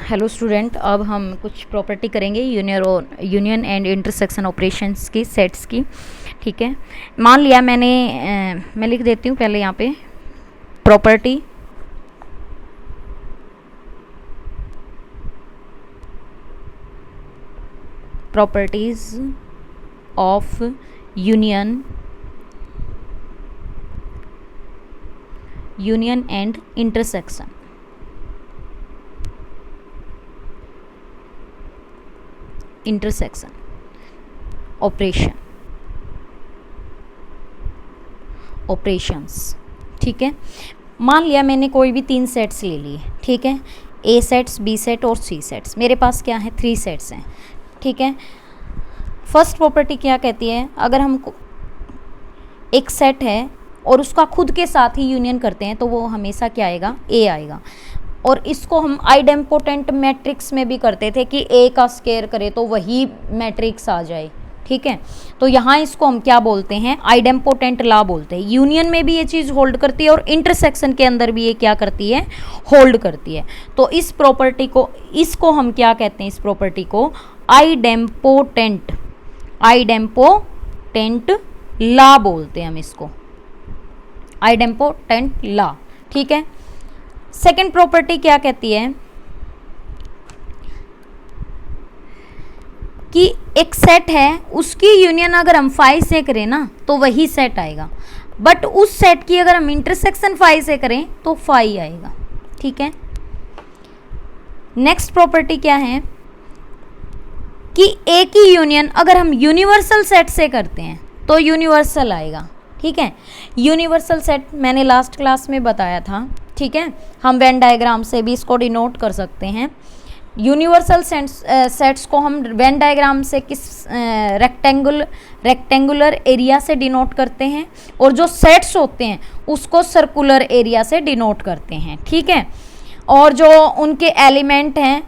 Hello student, अब हम कुछ प्रॉपर्टी करेंगे यूनियन एंड इंटरसेक्शन ऑपरेशंस की सेट्स की। ठीक है, मान लिया मैं लिख देती हूँ पहले यहाँ पे properties of union and intersection operations. ठीक है, मान लिया मैंने कोई भी 3 सेट्स ले लिए। ठीक है, ए सेट्स, बी सेट और सी सेट्स। मेरे पास क्या है, 3 सेट्स हैं। ठीक है, फर्स्ट प्रॉपर्टी क्या कहती है, अगर हमको एक सेट है और उसका खुद के साथ ही यूनियन करते हैं तो वो हमेशा क्या आएगा, ए आएगा। और इसको हम आइडेम्पोटेंट मैट्रिक्स में भी करते थे कि ए का स्क्वायर करे तो वही मैट्रिक्स आ जाए। ठीक है, तो यहाँ इसको हम क्या बोलते हैं, आइडेम्पोटेंट लॉ बोलते हैं। यूनियन में भी ये चीज़ होल्ड करती है और इंटरसेक्शन के अंदर भी ये क्या करती है, होल्ड करती है। तो इस प्रॉपर्टी को, इसको हम क्या कहते हैं, इस प्रॉपर्टी को आइडेम्पोटेंट लॉ बोलते हैं हम इसको, आइडेम्पोटेंट लॉ। ठीक है, सेकेंड प्रॉपर्टी क्या कहती है कि एक सेट है, उसकी यूनियन अगर हम फाई से करें ना तो वही सेट आएगा, बट उस सेट की अगर हम इंटरसेक्शन फाई से करें तो फाई आएगा। ठीक है, नेक्स्ट प्रॉपर्टी क्या है कि ए की यूनियन अगर हम यूनिवर्सल सेट से करते हैं तो यूनिवर्सल आएगा। ठीक है, यूनिवर्सल सेट मैंने लास्ट क्लास में बताया था। ठीक है, हम वेन डायग्राम से भी इसको डिनोट कर सकते हैं। यूनिवर्सल सेट्स को हम वेन डायग्राम से किस रेक्टेंगुलर एरिया से डिनोट करते हैं, और जो सेट्स होते हैं उसको सर्कुलर एरिया से डिनोट करते हैं। ठीक है, और जो उनके एलिमेंट हैं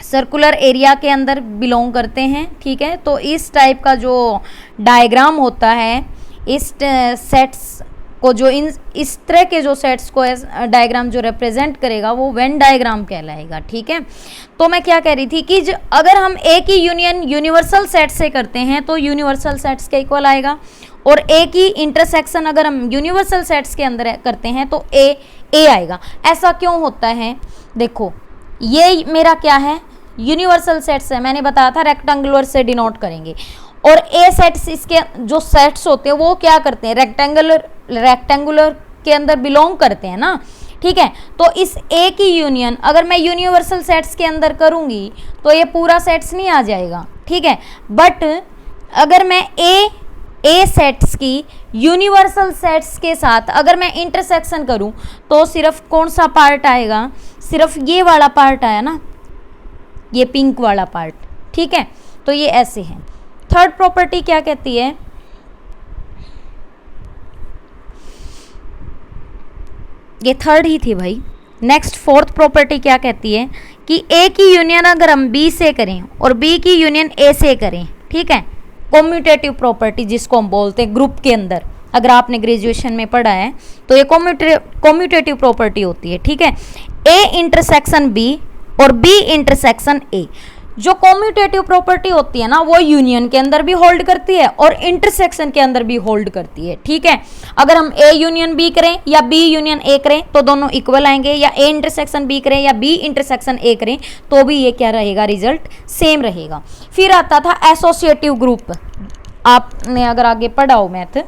सर्कुलर एरिया के अंदर बिलोंग करते हैं। ठीक है, तो इस टाइप का जो डायग्राम होता है, इस सेट्स को जो इस तरह के जो सेट्स को डायग्राम जो रिप्रेजेंट करेगा वो वेन डायग्राम कहलाएगा। ठीक है, तो मैं क्या कह रही थी कि अगर हम ए की यूनियन यूनिवर्सल सेट से करते हैं तो यूनिवर्सल सेट्स के इक्वल आएगा, और ए की इंटरसेक्शन अगर हम यूनिवर्सल सेट्स के अंदर करते हैं तो ए आएगा। ऐसा क्यों होता है, देखो ये मेरा क्या है, यूनिवर्सल सेट्स है, मैंने बताया था रेक्टेंगुलर से डिनोट करेंगे, और ए सेट्स, इसके जो सेट्स होते हैं वो क्या करते हैं, रेक्टेंगुलर के अंदर बिलोंग करते हैं ना। ठीक है, तो इस ए की यूनियन अगर मैं यूनिवर्सल सेट्स के अंदर करूंगी तो ये पूरा सेट्स नहीं आ जाएगा। ठीक है, बट अगर मैं ए सेट्स की यूनिवर्सल सेट्स के साथ अगर मैं इंटरसेक्शन करूं तो सिर्फ कौन सा पार्ट आएगा, सिर्फ ये वाला पार्ट आया ना, ये पिंक वाला पार्ट। ठीक है, तो ये ऐसे है। थर्ड प्रॉपर्टी क्या कहती है, ये थर्ड ही थी भाई। नेक्स्ट फोर्थ प्रॉपर्टी क्या कहती है कि ए की यूनियन अगर हम बी से करें और बी की यूनियन ए से करें, ठीक है, कॉम्यूटेटिव प्रॉपर्टी जिसको हम बोलते हैं ग्रुप के अंदर, अगर आपने ग्रेजुएशन में पढ़ा है तो ये कॉम्यूटेटिव प्रॉपर्टी होती है। ठीक है, ए इंटरसेक्शन बी और बी इंटरसेक्शन ए, जो कॉम्यूटेटिव प्रॉपर्टी होती है ना वो यूनियन के अंदर भी होल्ड करती है और इंटरसेक्शन के अंदर भी होल्ड करती है। ठीक है, अगर हम ए यूनियन बी करें या बी यूनियन ए करें तो दोनों इक्वल आएंगे, या ए इंटरसेक्शन बी करें या बी इंटरसेक्शन ए करें तो भी ये क्या रहेगा, रिजल्ट सेम रहेगा। फिर आता था एसोसिएटिव ग्रुप, आपने अगर आगे पढ़ा हो मैथ।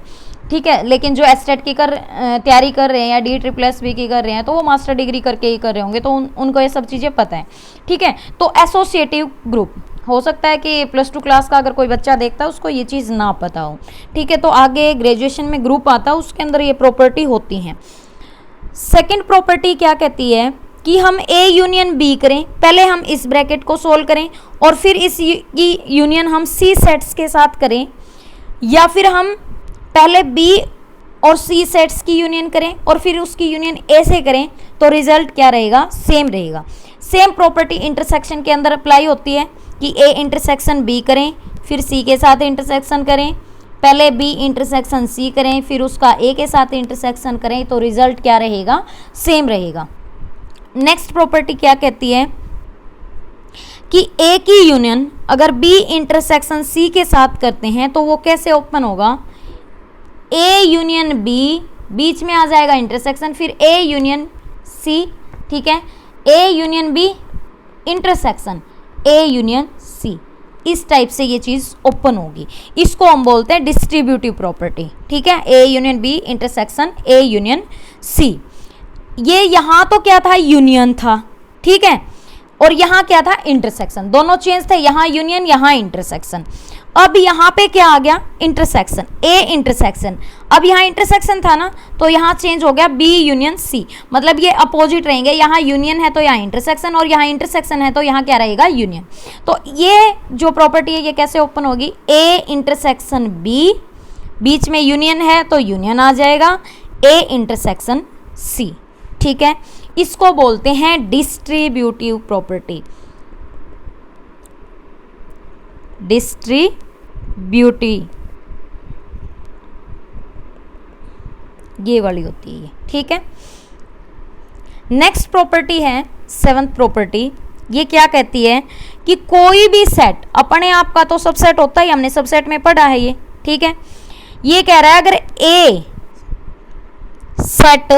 ठीक है, लेकिन जो एसटेट की तैयारी कर रहे हैं या DSSB की कर रहे हैं तो वो मास्टर डिग्री करके ही कर रहे होंगे, तो उनको ये सब चीज़ें पता है। ठीक है, तो एसोसिएटिव ग्रुप हो सकता है कि +2 क्लास का अगर कोई बच्चा देखता है उसको ये चीज़ ना पता हो। ठीक है, तो आगे ग्रेजुएशन में ग्रुप आता है, उसके अंदर ये प्रॉपर्टी होती हैं। सेकेंड प्रॉपर्टी क्या कहती है कि हम ए यूनियन बी करें, पहले हम इस ब्रैकेट को सोल्व करें और फिर इस यूनियन हम सी सेट्स के साथ करें, या फिर हम पहले बी और सी सेट्स की यूनियन करें और फिर उसकी यूनियन ए से करें, तो रिजल्ट क्या रहेगा, सेम रहेगा। सेम प्रॉपर्टी इंटरसेक्शन के अंदर अप्लाई होती है कि ए इंटरसेक्शन बी करें फिर सी के साथ इंटरसेक्शन करें, पहले बी इंटरसेक्शन सी करें फिर उसका ए के साथ इंटरसेक्शन करें, तो रिजल्ट क्या रहेगा, सेम रहेगा। नेक्स्ट प्रॉपर्टी क्या कहती है कि ए की यूनियन अगर बी इंटरसेक्शन सी के साथ करते हैं तो वो कैसे ओपन होगा, ए यूनियन बी, बीच में आ जाएगा इंटरसेक्शन, फिर ए यूनियन सी, ठीक है, A union B intersection A union C, इस टाइप से ये चीज ओपन होगी। इसको हम बोलते हैं डिस्ट्रीब्यूटिव प्रॉपर्टी, ठीक है, A union B intersection A union C. ये यहां तो क्या था, यूनियन था, ठीक है, और यहां क्या था, इंटरसेक्शन, दोनों चेंज थे, यहां यूनियन यहां इंटरसेक्शन। अब यहां पे क्या आ गया, इंटरसेक्शन, ए इंटरसेक्शन, अब यहां इंटरसेक्शन था ना, तो यहां चेंज हो गया बी यूनियन सी, मतलब ये अपोजिट रहेंगे, यहां यूनियन है तो यहां इंटरसेक्शन, और यहां इंटरसेक्शन है तो यहां क्या रहेगा, यूनियन। तो ये जो प्रॉपर्टी है ये कैसे ओपन होगी, ए इंटरसेक्शन बी, बीच में यूनियन है तो यूनियन आ जाएगा, ए इंटरसेक्शन सी, ठीक है, इसको बोलते हैं डिस्ट्रीब्यूटिव प्रॉपर्टी, डिस्ट्रीब्यूटिव, ये वाली होती है ये, ठीक है। नेक्स्ट प्रॉपर्टी है सेवंथ प्रॉपर्टी, ये क्या कहती है कि कोई भी सेट, अपने आप का तो सबसेट होता ही, हमने सबसेट में पढ़ा है ये, ठीक है, ये कह रहा है अगर ए सेट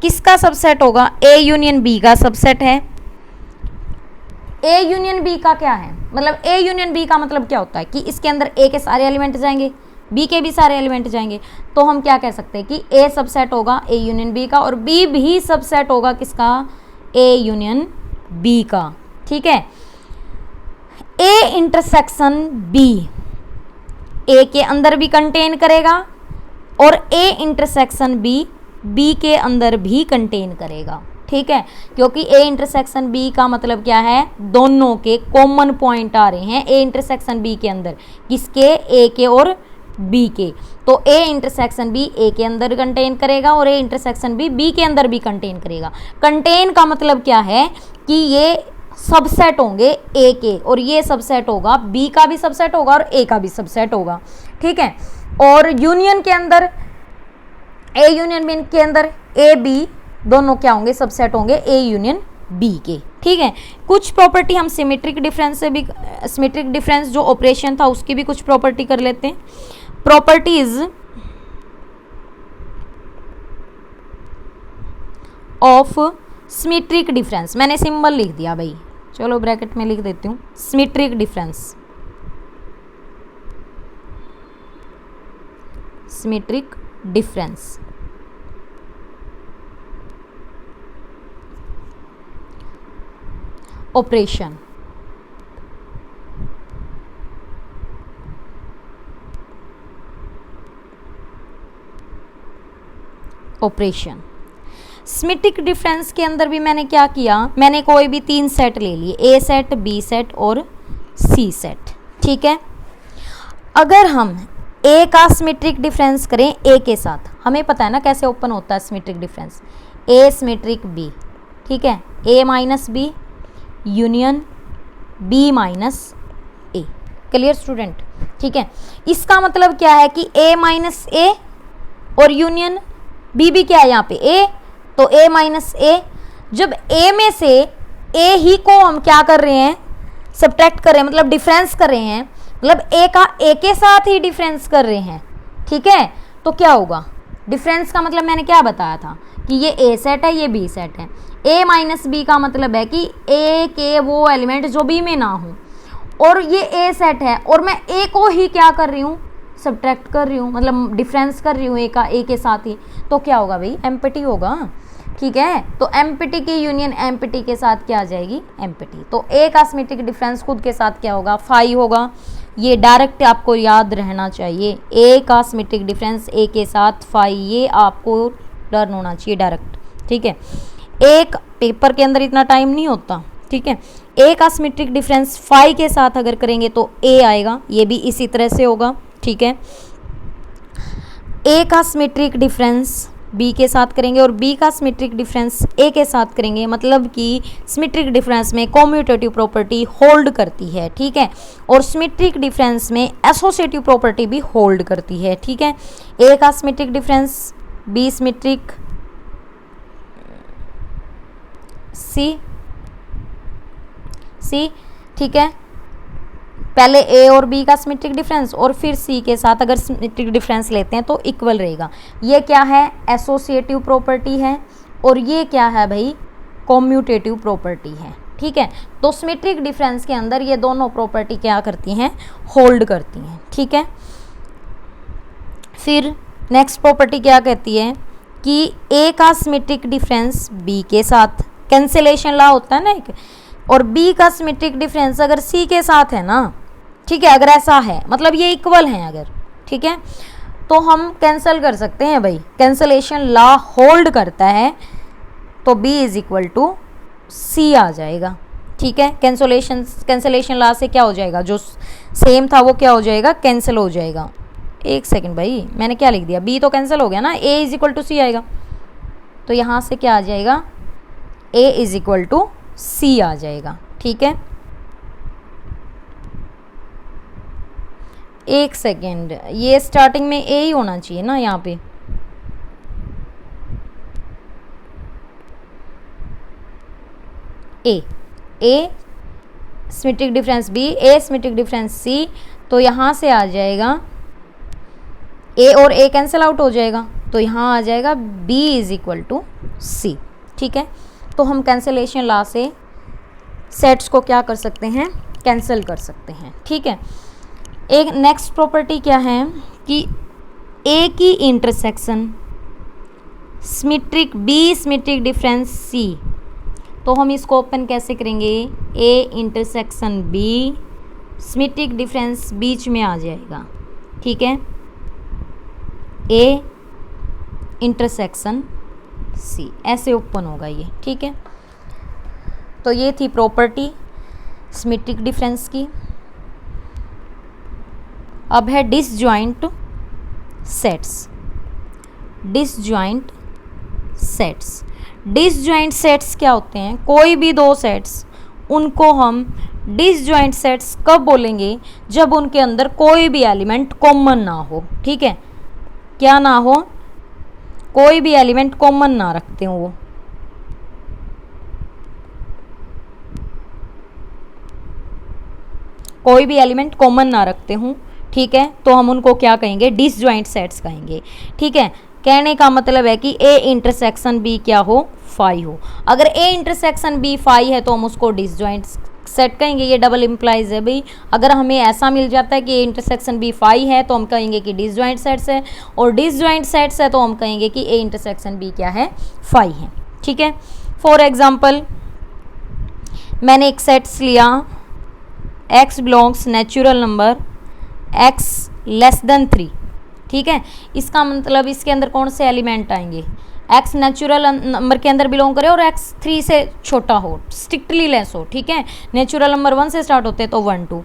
किसका सबसेट होगा, ए यूनियन बी का सबसेट है। ए यूनियन बी का क्या है, मतलब ए यूनियन बी का मतलब क्या होता है कि इसके अंदर ए के सारे एलिमेंट जाएंगे, बी के भी सारे एलिमेंट जाएंगे, तो हम क्या कह सकते हैं कि ए सबसेट होगा ए यूनियन बी का, और बी भी सबसेट होगा किसका, ए यूनियन बी का, ठीक है। ए इंटरसेक्शन बी ए के अंदर भी कंटेन करेगा, और ए इंटरसेक्शन बी बी के अंदर भी कंटेन करेगा, ठीक है, क्योंकि ए इंटरसेक्शन बी का मतलब क्या है, दोनों के कॉमन पॉइंट आ रहे हैं ए इंटरसेक्शन बी के अंदर, किसके, ए के और बी के, तो ए इंटरसेक्शन बी ए के अंदर कंटेन करेगा और ए इंटरसेक्शन बी बी के अंदर भी कंटेन करेगा। कंटेन का मतलब क्या है कि ये सबसेट होंगे ए के, और ये सबसेट होगा बी का भी सबसेट होगा और ए का भी सबसेट होगा, ठीक है। और यूनियन के अंदर, ए यूनियन बी के अंदर ए बी दोनों क्या होंगे, सबसेट होंगे ए यूनियन बी के, ठीक है। कुछ प्रॉपर्टी हम सिमेट्रिक डिफरेंस से भी, सिमेट्रिक डिफरेंस जो ऑपरेशन था उसकी भी कुछ प्रॉपर्टी कर लेते हैं। प्रॉपर्टीज ऑफ सिमेट्रिक डिफरेंस, मैंने सिंबल लिख दिया भाई, चलो ब्रैकेट में लिख देती हूँ, symmetric difference, symmetric difference, operation, operation. Symmetric difference के अंदर भी मैंने क्या किया, मैंने कोई भी तीन सेट ले लिए, ए सेट, बी सेट और सी सेट, ठीक है। अगर हम ए का सिमेट्रिक डिफरेंस करें ए के साथ, हमें पता है ना कैसे ओपन होता है symmetric difference, A symmetric B, ठीक है, A minus B union B minus A, clear student, ठीक है। इसका मतलब क्या है कि ए माइनस ए और यूनियन बी भी क्या है यहाँ पे ए, तो ए माइनस ए, जब ए में से ए ही को हम क्या कर रहे हैं, सब्ट्रैक्ट कर रहे हैं, मतलब डिफरेंस कर रहे हैं, मतलब ए का ए के साथ ही डिफरेंस कर रहे हैं, ठीक है, तो क्या होगा, डिफरेंस का मतलब मैंने क्या बताया था कि ये ए सेट है ये बी सेट है, ए माइनस बी का मतलब है कि ए के वो एलिमेंट जो बी में ना हो, और ये ए सेट है और मैं ए को ही क्या कर रही हूँ, सब्ट्रैक्ट कर रही हूँ, मतलब डिफरेंस कर रही हूँ ए का ए के साथ ही, तो क्या होगा भाई, एम्प्टी होगा, ठीक है। तो एम्प्टी की यूनियन एम्प्टी के साथ क्या आ जाएगी, एम्प्टी। तो ए का सिमेट्रिक डिफरेंस खुद के साथ क्या होगा, फाई होगा, ये डायरेक्ट आपको याद रहना चाहिए, ए का सिमेट्रिक डिफरेंस ए के साथ फाई, ये आपको लर्न होना चाहिए डायरेक्ट, ठीक है। एक पेपर के अंदर इतना टाइम नहीं होता, ठीक है। ए का सिमेट्रिक डिफरेंस फाई के साथ अगर करेंगे तो ए आएगा, ये भी इसी तरह से होगा, ठीक है। ए का सिमेट्रिक डिफरेंस बी के साथ करेंगे और बी का सिमेट्रिक डिफरेंस ए के साथ करेंगे, मतलब कि सिमेट्रिक डिफरेंस में कॉम्यूटेटिव प्रॉपर्टी होल्ड करती है, ठीक है, और सिमेट्रिक डिफरेंस में एसोसिएटिव प्रॉपर्टी भी होल्ड करती है, ठीक है। ए का सिमेट्रिक डिफरेंस बी सिमेट्रिक सी, ठीक है। पहले ए और बी का सिमेट्रिक डिफरेंस और फिर सी के साथ अगर सिमेट्रिक डिफरेंस लेते हैं तो इक्वल रहेगा। ये क्या है, एसोसिएटिव प्रॉपर्टी है, और ये क्या है भाई, कॉम्यूटेटिव प्रॉपर्टी है, ठीक है। तो सिमेट्रिक डिफरेंस के अंदर ये दोनों प्रॉपर्टी क्या करती हैं, होल्ड करती हैं, ठीक है। फिर नेक्स्ट प्रॉपर्टी क्या कहती है कि ए का सिमेट्रिक डिफरेंस बी के साथ, कैंसिलेशन लॉ होता है ना एक, और बी का सिमेट्रिक डिफरेंस अगर सी के साथ है ना, ठीक है, अगर ऐसा है मतलब ये इक्वल हैं अगर, ठीक है, तो हम कैंसिल कर सकते हैं भाई, कैंसिलेशन लॉ होल्ड करता है, तो b इज इक्वल टू सी आ जाएगा, ठीक है। कैंसिलेशन लॉ से क्या हो जाएगा, जो सेम था वो क्या हो जाएगा, कैंसिल हो जाएगा। एक सेकंड भाई, मैंने क्या लिख दिया, b तो कैंसिल हो गया ना, a इज इक्वल टू सी आएगा, तो यहाँ से क्या आ जाएगा, a इज इक्वल टू सी आ जाएगा, ठीक है। एक सेकेंड, ये स्टार्टिंग में ए ही होना चाहिए ना यहाँ पे, ए सिमेट्रिक डिफरेंस बी, ए सिमेट्रिक डिफरेंस सी, तो यहाँ से आ जाएगा ए और ए कैंसिल आउट हो जाएगा, तो यहाँ आ जाएगा b इज इक्वल टू सी, ठीक है। तो हम कैंसिलेशन लॉ से सेट्स को क्या कर सकते हैं, कैंसिल कर सकते हैं, ठीक है। एक नेक्स्ट प्रॉपर्टी क्या है कि ए की intersection symmetric B symmetric difference C, तो हम इसको ओपन कैसे करेंगे, A intersection B, symmetric difference बीच में आ जाएगा, ठीक है, ए इंटरसेक्शन सी, ऐसे ओपन होगा ये, ठीक है। तो ये थी प्रॉपर्टी सिमेट्रिक डिफरेंस की। अब है disjoint sets, disjoint sets, disjoint sets क्या होते हैं, कोई भी दो सेट्स, उनको हम डिसजॉइंट सेट्स कब बोलेंगे, जब उनके अंदर कोई भी एलिमेंट कॉमन ना हो, ठीक है, क्या ना हो, कोई भी एलिमेंट कॉमन ना रखते हो वो, कोई भी एलिमेंट कॉमन ना रखते हूँ, ठीक है, तो हम उनको क्या कहेंगे, डिसजॉइंट सेट्स कहेंगे, ठीक है। कहने का मतलब है कि ए इंटरसेक्शन बी क्या हो, फाई हो। अगर ए इंटरसेक्शन बी फाई है तो हम उसको डिसजॉइंट सेट कहेंगे, ये डबल इम्प्लाइज है भाई। अगर हमें ऐसा मिल जाता है कि ए इंटरसेक्शन बी फाई है तो हम कहेंगे कि डिसजॉइंट सेट्स है, और डिसजॉइंट सेट्स है तो हम कहेंगे कि ए इंटरसेक्शन बी क्या है, फाई है, ठीक है। फॉर एग्जाम्पल मैंने एक सेट्स लिया, x belongs natural number x less than 3, ठीक है। इसका मतलब इसके अंदर कौन से एलिमेंट आएंगे, x नेचुरल नंबर के अंदर बिलोंग करे और x 3 से छोटा हो, स्ट्रिक्टली लेस हो, ठीक है। नेचुरल नंबर 1 से स्टार्ट होते हैं तो 1 2,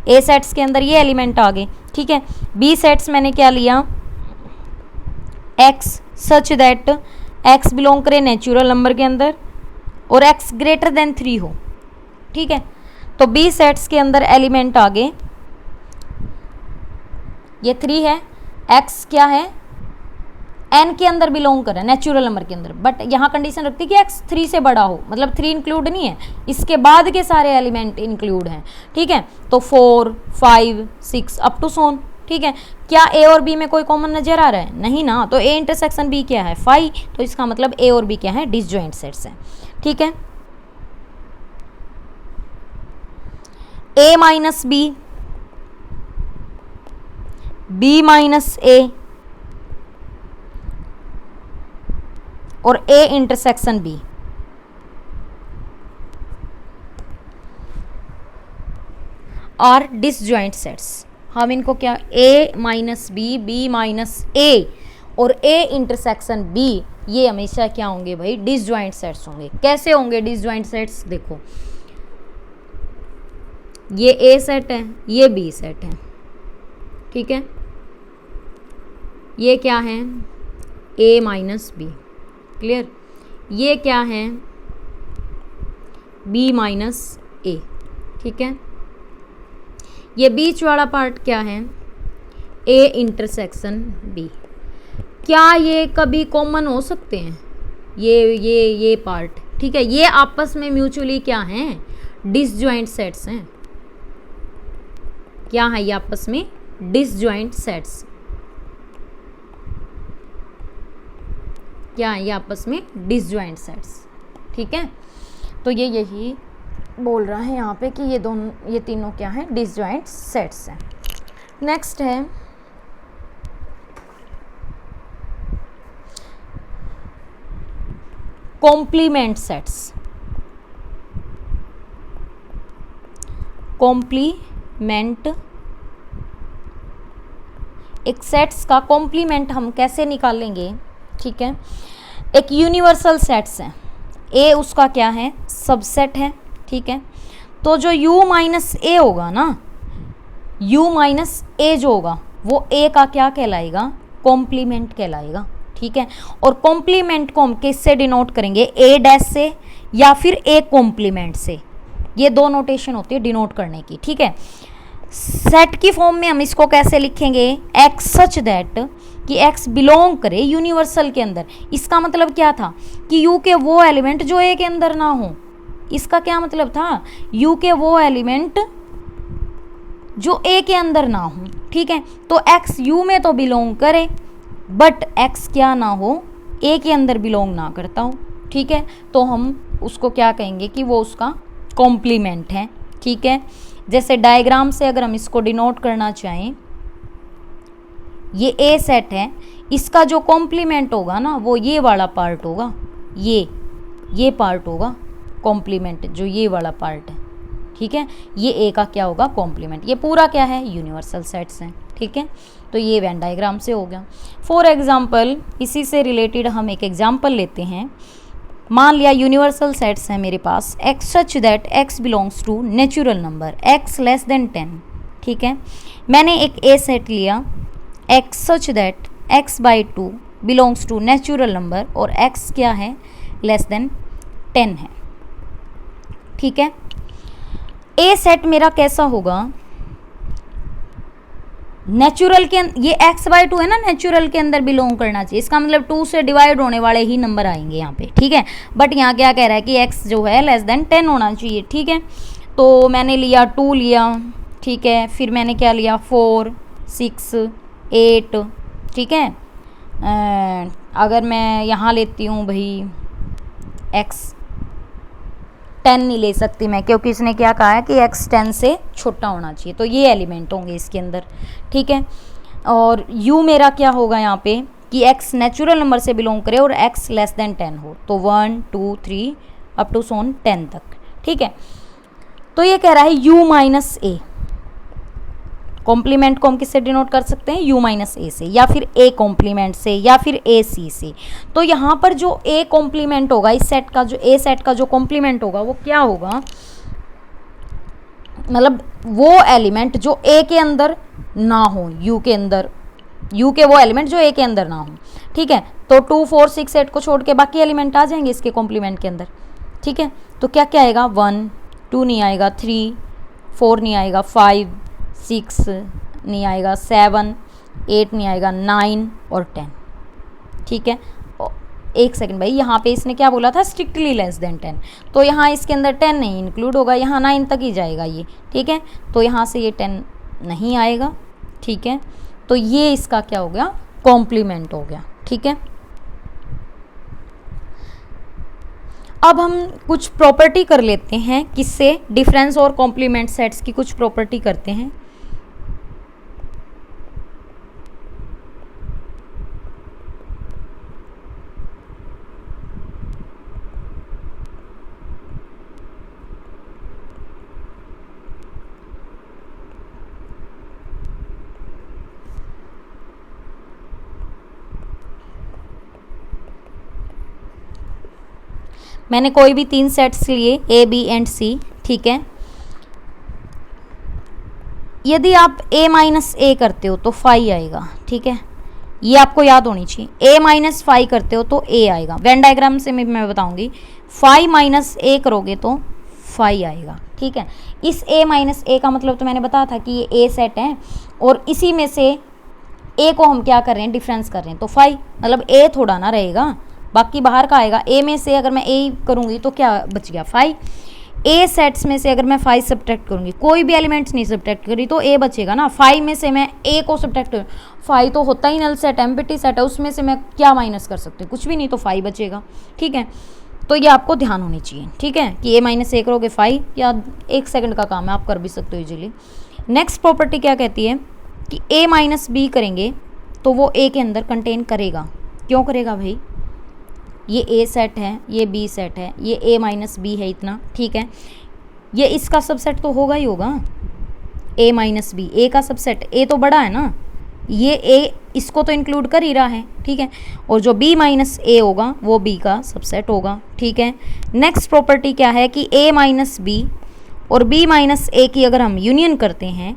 ए सेट्स के अंदर ये एलिमेंट आ गए, ठीक है। बी सेट्स मैंने क्या लिया, x such that x belong करे नेचुरल नंबर के अंदर और x ग्रेटर देन 3 हो, ठीक है। तो बी सेट्स के अंदर एलिमेंट आ गए, ये 3 है, x क्या है, n के अंदर बिलोंग कर रहा है नेचुरल नंबर के अंदर, बट यहाँ कंडीशन रखती है कि x 3 से बड़ा हो, मतलब 3 इंक्लूड नहीं है, इसके बाद के सारे एलिमेंट इंक्लूड हैं, ठीक है। तो 4 5 6 अप टू सोन, ठीक है। क्या a और b में कोई कॉमन नजर आ रहा है, नहीं ना, तो a इंटरसेक्शन b क्या है, फाई, तो इसका मतलब a और b क्या है, डिसजॉइंट सेट्स हैं, ठीक है। a minus B, b minus a और a intersection b, are disjoint sets. हम इनको क्या, a minus B, b minus a और a इंटरसेक्शन b, ये हमेशा क्या होंगे भाई, डिसजॉइंट सेट्स होंगे। कैसे होंगे डिसजॉइंट सेट्स, देखो ये a सेट है, ये b सेट है, ठीक है, ये क्या है, a माइनस बी, क्लियर, ये क्या है, b माइनस a, ठीक है। ये बीच वाला पार्ट क्या है, a इंटरसेक्शन b। क्या ये कभी कॉमन हो सकते हैं, ये पार्ट, ठीक है, ये आपस में म्यूचुअली क्या हैं, डिसजॉइंट सेट्स हैं। क्या है ये आपस में, डिसजॉइंट सेट्स। क्या है ये आपस में, डिसजॉइंट सेट्स। ठीक है, तो ये यही बोल रहा है यहाँ पे कि ये तीनों क्या है, डिसजॉइंट सेट्स हैं। नेक्स्ट है कॉम्प्लीमेंट सेट्स। कॉम्प्लीमेंट, एक सेट्स का कॉम्प्लीमेंट हम कैसे निकालेंगे, ठीक है। एक यूनिवर्सल सेट्स है, ए उसका क्या है, सबसेट है, ठीक है। तो जो u माइनस ए होगा ना, u माइनस ए जो होगा वो ए का क्या कहलाएगा, कॉम्प्लीमेंट कहलाएगा, ठीक है। और कॉम्प्लीमेंट को हम किससे डिनोट करेंगे, ए डैश से या फिर ए कॉम्प्लीमेंट से। ये दो नोटेशन होती है डिनोट करने की, ठीक है। सेट की फॉर्म में हम इसको कैसे लिखेंगे, एक्स सच दैट कि एक्स बिलोंग करे यूनिवर्सल के अंदर। इसका मतलब क्या था कि यू के वो एलिमेंट जो ए के अंदर ना हो। इसका क्या मतलब था, यू के वो एलिमेंट जो ए के अंदर ना हो, ठीक है। तो एक्स यू में तो बिलोंग करे बट एक्स क्या ना हो, ए के अंदर बिलोंग ना करता हो, ठीक है। तो हम उसको क्या कहेंगे कि वो उसका कॉम्प्लीमेंट है, ठीक है। जैसे डायग्राम से अगर हम इसको डिनोट करना चाहें, ये ए सेट है, इसका जो कॉम्प्लीमेंट होगा ना वो ये वाला पार्ट होगा, ये पार्ट होगा कॉम्प्लीमेंट, जो ये वाला पार्ट है, ठीक है। ये ए का क्या होगा, कॉम्प्लीमेंट। ये पूरा क्या है, यूनिवर्सल सेट्स हैं, ठीक है। तो ये वेन डायग्राम से हो गया। फॉर एग्जाम्पल, इसी से रिलेटेड हम एक एग्जाम्पल लेते हैं। मान लिया यूनिवर्सल सेट्स हैं मेरे पास, x such that x belongs to natural number x less than 10, ठीक है। मैंने एक ए सेट लिया, x such that x by 2 belongs to natural number और एक्स क्या है, लेस देन 10 है, ठीक है। ए सेट मेरा कैसा होगा, नेचुरल के ये एक्स बाई 2 है ना, नेचुरल के अंदर बिलोंग करना चाहिए। इसका मतलब 2 से डिवाइड होने वाले ही नंबर आएंगे यहाँ पे, ठीक है। बट यहाँ क्या कह रहा है कि एक्स जो है लेस देन 10 होना चाहिए, ठीक है। तो मैंने लिया 2 लिया, ठीक है। फिर मैंने क्या लिया 4 6 8, ठीक है। अगर मैं यहाँ लेती हूँ भाई एक्स 10 नहीं ले सकती मैं, क्योंकि इसने क्या कहा है कि x 10 से छोटा होना चाहिए। तो ये एलिमेंट होंगे इसके अंदर, ठीक है। और u मेरा क्या होगा यहाँ पे कि x नेचुरल नंबर से बिलोंग करे और x लेस देन 10 हो। तो 1 2 3 अप टू 10 तक, ठीक है। तो ये कह रहा है u माइनस ए, कॉम्प्लीमेंट को हम किससे डिनोट कर सकते हैं, u माइनस ए से, या फिर a कॉम्प्लीमेंट से, या फिर a c से। तो यहाँ पर जो a कॉम्प्लीमेंट होगा, इस सेट का जो a सेट का जो कॉम्प्लीमेंट होगा वो क्या होगा, मतलब वो एलिमेंट जो a के अंदर ना हो, u के अंदर, u के वो एलिमेंट जो a के अंदर ना हो, ठीक है। तो 2 4 6 8 को छोड़ के बाकी एलिमेंट आ जाएंगे इसके कॉम्प्लीमेंट के अंदर, ठीक है। तो क्या क्या आएगा, 1 2 नहीं आएगा, 3 4 नहीं आएगा, 5 6 नहीं आएगा, 7 8 नहीं आएगा, 9 और 10, ठीक है। एक सेकंड भाई, यहाँ पे इसने क्या बोला था, स्ट्रिक्टली लेस देन 10, तो यहाँ इसके अंदर 10 नहीं इंक्लूड होगा, यहाँ 9 तक ही जाएगा ये, ठीक है। तो यहाँ से ये 10 नहीं आएगा, ठीक है। तो ये इसका क्या हो गया, कॉम्प्लीमेंट हो गया, ठीक है। अब हम कुछ प्रॉपर्टी कर लेते हैं, किससे, डिफरेंस और कॉम्प्लीमेंट सेट्स की कुछ प्रॉपर्टी करते हैं। मैंने कोई भी 3 सेट्स लिए, ए बी एंड सी, ठीक है। यदि आप a माइनस ए करते हो तो 5 आएगा, ठीक है। ये आपको याद होनी चाहिए। a माइनस 5 करते हो तो a आएगा। वेन डायग्राम से मैं बताऊंगी, 5 माइनस ए करोगे तो 5 आएगा, ठीक है। इस a माइनस ए का मतलब तो मैंने बताया था कि ये a सेट है और इसी में से a को हम क्या कर रहे हैं, डिफरेंस कर रहे हैं। तो 5 मतलब a थोड़ा ना रहेगा, बाकी बाहर का आएगा। ए में से अगर मैं ए करूँगी तो क्या बच गया 5। ए सेट्स में से अगर मैं 5 सब्ट्रैक्ट करूँगी, कोई भी एलिमेंट्स नहीं सब्ट्रैक्ट करी तो ए बचेगा ना। 5 में से मैं ए को सब्ट्रैक्ट करूँ, 5 तो होता ही नल सेट, एम्प्टी सेट है, उसमें से मैं क्या माइनस कर सकती हूँ, कुछ भी नहीं, तो 5 बचेगा। ठीक है, तो ये आपको ध्यान होनी चाहिए। ठीक है, कि ए माइनस ए करोगे 5, या 1 सेकंड का काम है, आप कर भी सकते हो इजीली। नेक्स्ट प्रॉपर्टी क्या कहती है कि ए माइनस बी करेंगे तो वो ए के अंदर कंटेन करेगा। क्यों करेगा भाई, ये ए सेट है, ये बी सेट है, ये ए माइनस बी है इतना। ठीक है, ये इसका सबसेट तो होगा ही होगा, ए माइनस बी, ए का सबसेट, ए तो बड़ा है ना, ये ए इसको तो इंक्लूड कर ही रहा है। ठीक है, और जो बी माइनस ए होगा वो बी का सबसेट होगा। ठीक है, नेक्स्ट प्रॉपर्टी क्या है कि ए माइनस बी और बी माइनस ए की अगर हम यूनियन करते हैं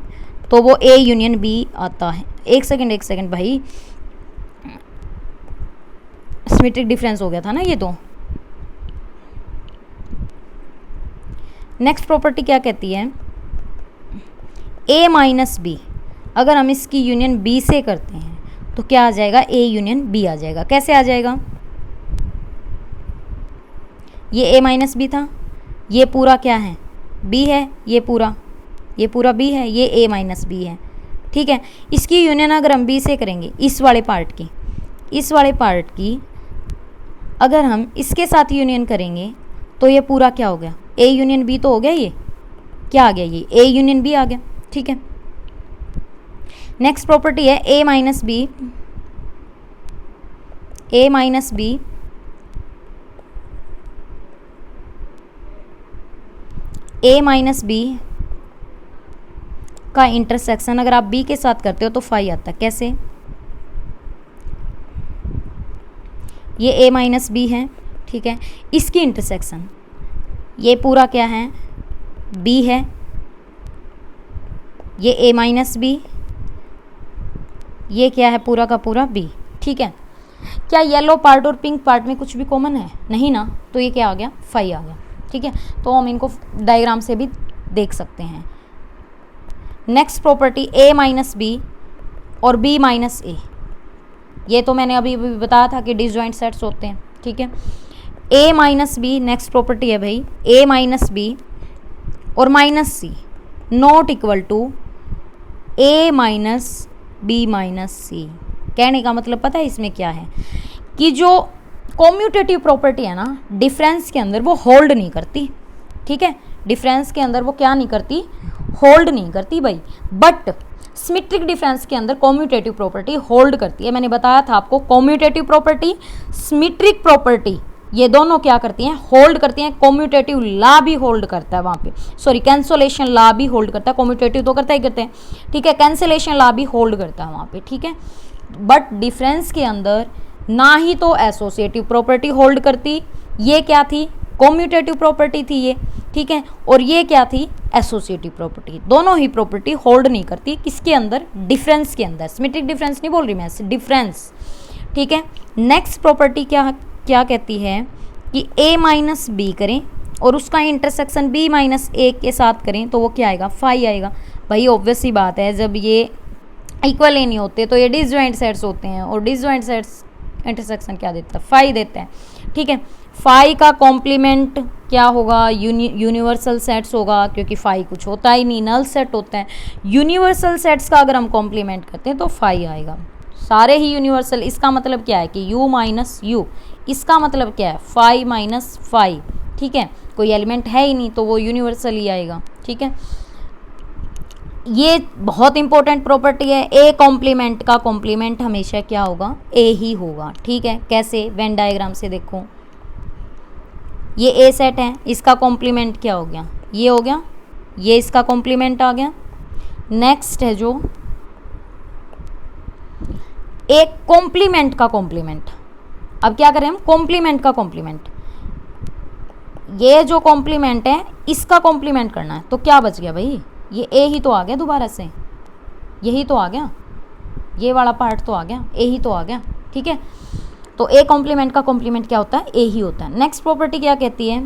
तो वो ए यूनियन बी आता है। एक सेकंड भाई, सिमेट्रिक डिफरेंस हो गया था ना ये तो। नेक्स्ट प्रॉपर्टी क्या कहती है, ए माइनस बी अगर हम इसकी यूनियन बी से करते हैं तो क्या आ जाएगा, ए यूनियन बी आ जाएगा। कैसे आ जाएगा, ये ए माइनस बी था, ये पूरा क्या है बी है, ये पूरा बी है, ये ए माइनस बी है। ठीक है, इसकी यूनियन अगर हम बी से करेंगे, इस वाले पार्ट की अगर हम इसके साथ यूनियन करेंगे तो ये पूरा क्या हो गया, ए यूनियन बी तो हो गया, ये क्या आ गया, ये ए यूनियन बी आ गया। ठीक है, नेक्स्ट प्रॉपर्टी है ए माइनस बी का इंटरसेक्शन अगर आप बी के साथ करते हो तो 5 आता है। कैसे, ये ए माइनस बी है, ठीक है, इसकी इंटरसेक्शन ये पूरा क्या है, बी है, ये ए माइनस बी, ये क्या है पूरा का पूरा बी। ठीक है, क्या येलो पार्ट और पिंक पार्ट में कुछ भी कॉमन है, नहीं ना, तो ये क्या आ गया 5 आ गया। ठीक है, तो हम इनको डायग्राम से भी देख सकते हैं। नेक्स्ट प्रॉपर्टी ए माइनस बी और बी माइनस ए, ये तो मैंने अभी बताया था कि डिसजॉइंट सेट्स होते हैं। ठीक है, A minus B next property है भाई, ए माइनस बी और minus C not equal to A minus B minus C. कहने का मतलब पता है इसमें क्या है कि जो कॉम्यूटेटिव प्रॉपर्टी है ना, डिफरेंस के अंदर वो होल्ड नहीं करती। ठीक है, डिफरेंस के अंदर वो क्या नहीं करती, होल्ड नहीं करती भाई, बट सिमेट्रिक डिफरेंस के अंदर कॉम्यूटेटिव प्रॉपर्टी होल्ड करती है। मैंने बताया था आपको, कॉम्यूटेटिव प्रॉपर्टी, सिमेट्रिक प्रॉपर्टी, ये दोनों क्या करती हैं, होल्ड करती हैं। कॉम्यूटेटिव लॉ भी होल्ड करता है वहाँ पे, सॉरी कैंसलेशन लॉ भी होल्ड करता है, कॉम्यूटेटिव तो करता ही करते हैं। ठीक है, कैंसलेशन लॉ भी होल्ड करता है वहाँ पे। ठीक है, बट डिफरेंस के अंदर ना ही तो एसोसिएटिव प्रॉपर्टी होल्ड करती, ये क्या थी, कॉम्यूटेटिव प्रॉपर्टी थी ये। ठीक है, और ये क्या थी, एसोसिएटिव प्रॉपर्टी। दोनों ही प्रॉपर्टी होल्ड नहीं करती किसके अंदर, डिफरेंस के अंदर। सिमेट्रिक डिफरेंस नहीं बोल रही मैं, डिफरेंस। ठीक है, नेक्स्ट प्रॉपर्टी क्या कहती है कि ए माइनस बी करें और उसका इंटरसेक्शन बी माइनस ए के साथ करें तो वो क्या आएगा, 5 आएगा। भाई ऑब्वियस सी बात है, जब ये इक्वल ही नहीं होते तो ये डिसजॉइंट सेट्स होते हैं, और डिसजॉइंट सेट्स इंटरसेक्शन क्या देता है, 5 देता है। ठीक है, 5 का कॉम्प्लीमेंट क्या होगा, यूनिवर्सल सेट्स होगा, क्योंकि 5 कुछ होता ही नहीं, नल सेट होता है। यूनिवर्सल सेट्स का अगर हम कॉम्प्लीमेंट करते हैं तो 5 आएगा, सारे ही यूनिवर्सल। इसका मतलब क्या है कि u माइनस यू, इसका मतलब क्या है 5 माइनस 5। ठीक है, कोई एलिमेंट है ही नहीं तो वो यूनिवर्सल ही आएगा। ठीक है, ये बहुत इंपॉर्टेंट प्रॉपर्टी है। ए कॉम्प्लीमेंट का कॉम्प्लीमेंट हमेशा क्या होगा, ए ही होगा। ठीक है, कैसे, वेन डायग्राम से देखो, ये ए सेट है, इसका कॉम्प्लीमेंट क्या हो गया, ये हो गया, ये इसका कॉम्प्लीमेंट आ गया। नेक्स्ट है जो एक कॉम्प्लीमेंट का कॉम्प्लीमेंट, अब क्या करें हम, कॉम्प्लीमेंट का कॉम्प्लीमेंट, ये जो कॉम्प्लीमेंट है इसका कॉम्प्लीमेंट करना है तो क्या बच गया भाई, ये ए ही तो आ गया, दोबारा से यही तो आ गया, ये वाला पार्ट तो आ गया, ए ही तो आ गया। ठीक है, तो ए कॉम्प्लीमेंट का कॉम्प्लीमेंट क्या होता है, ए ही होता है। नेक्स्ट प्रॉपर्टी क्या कहती है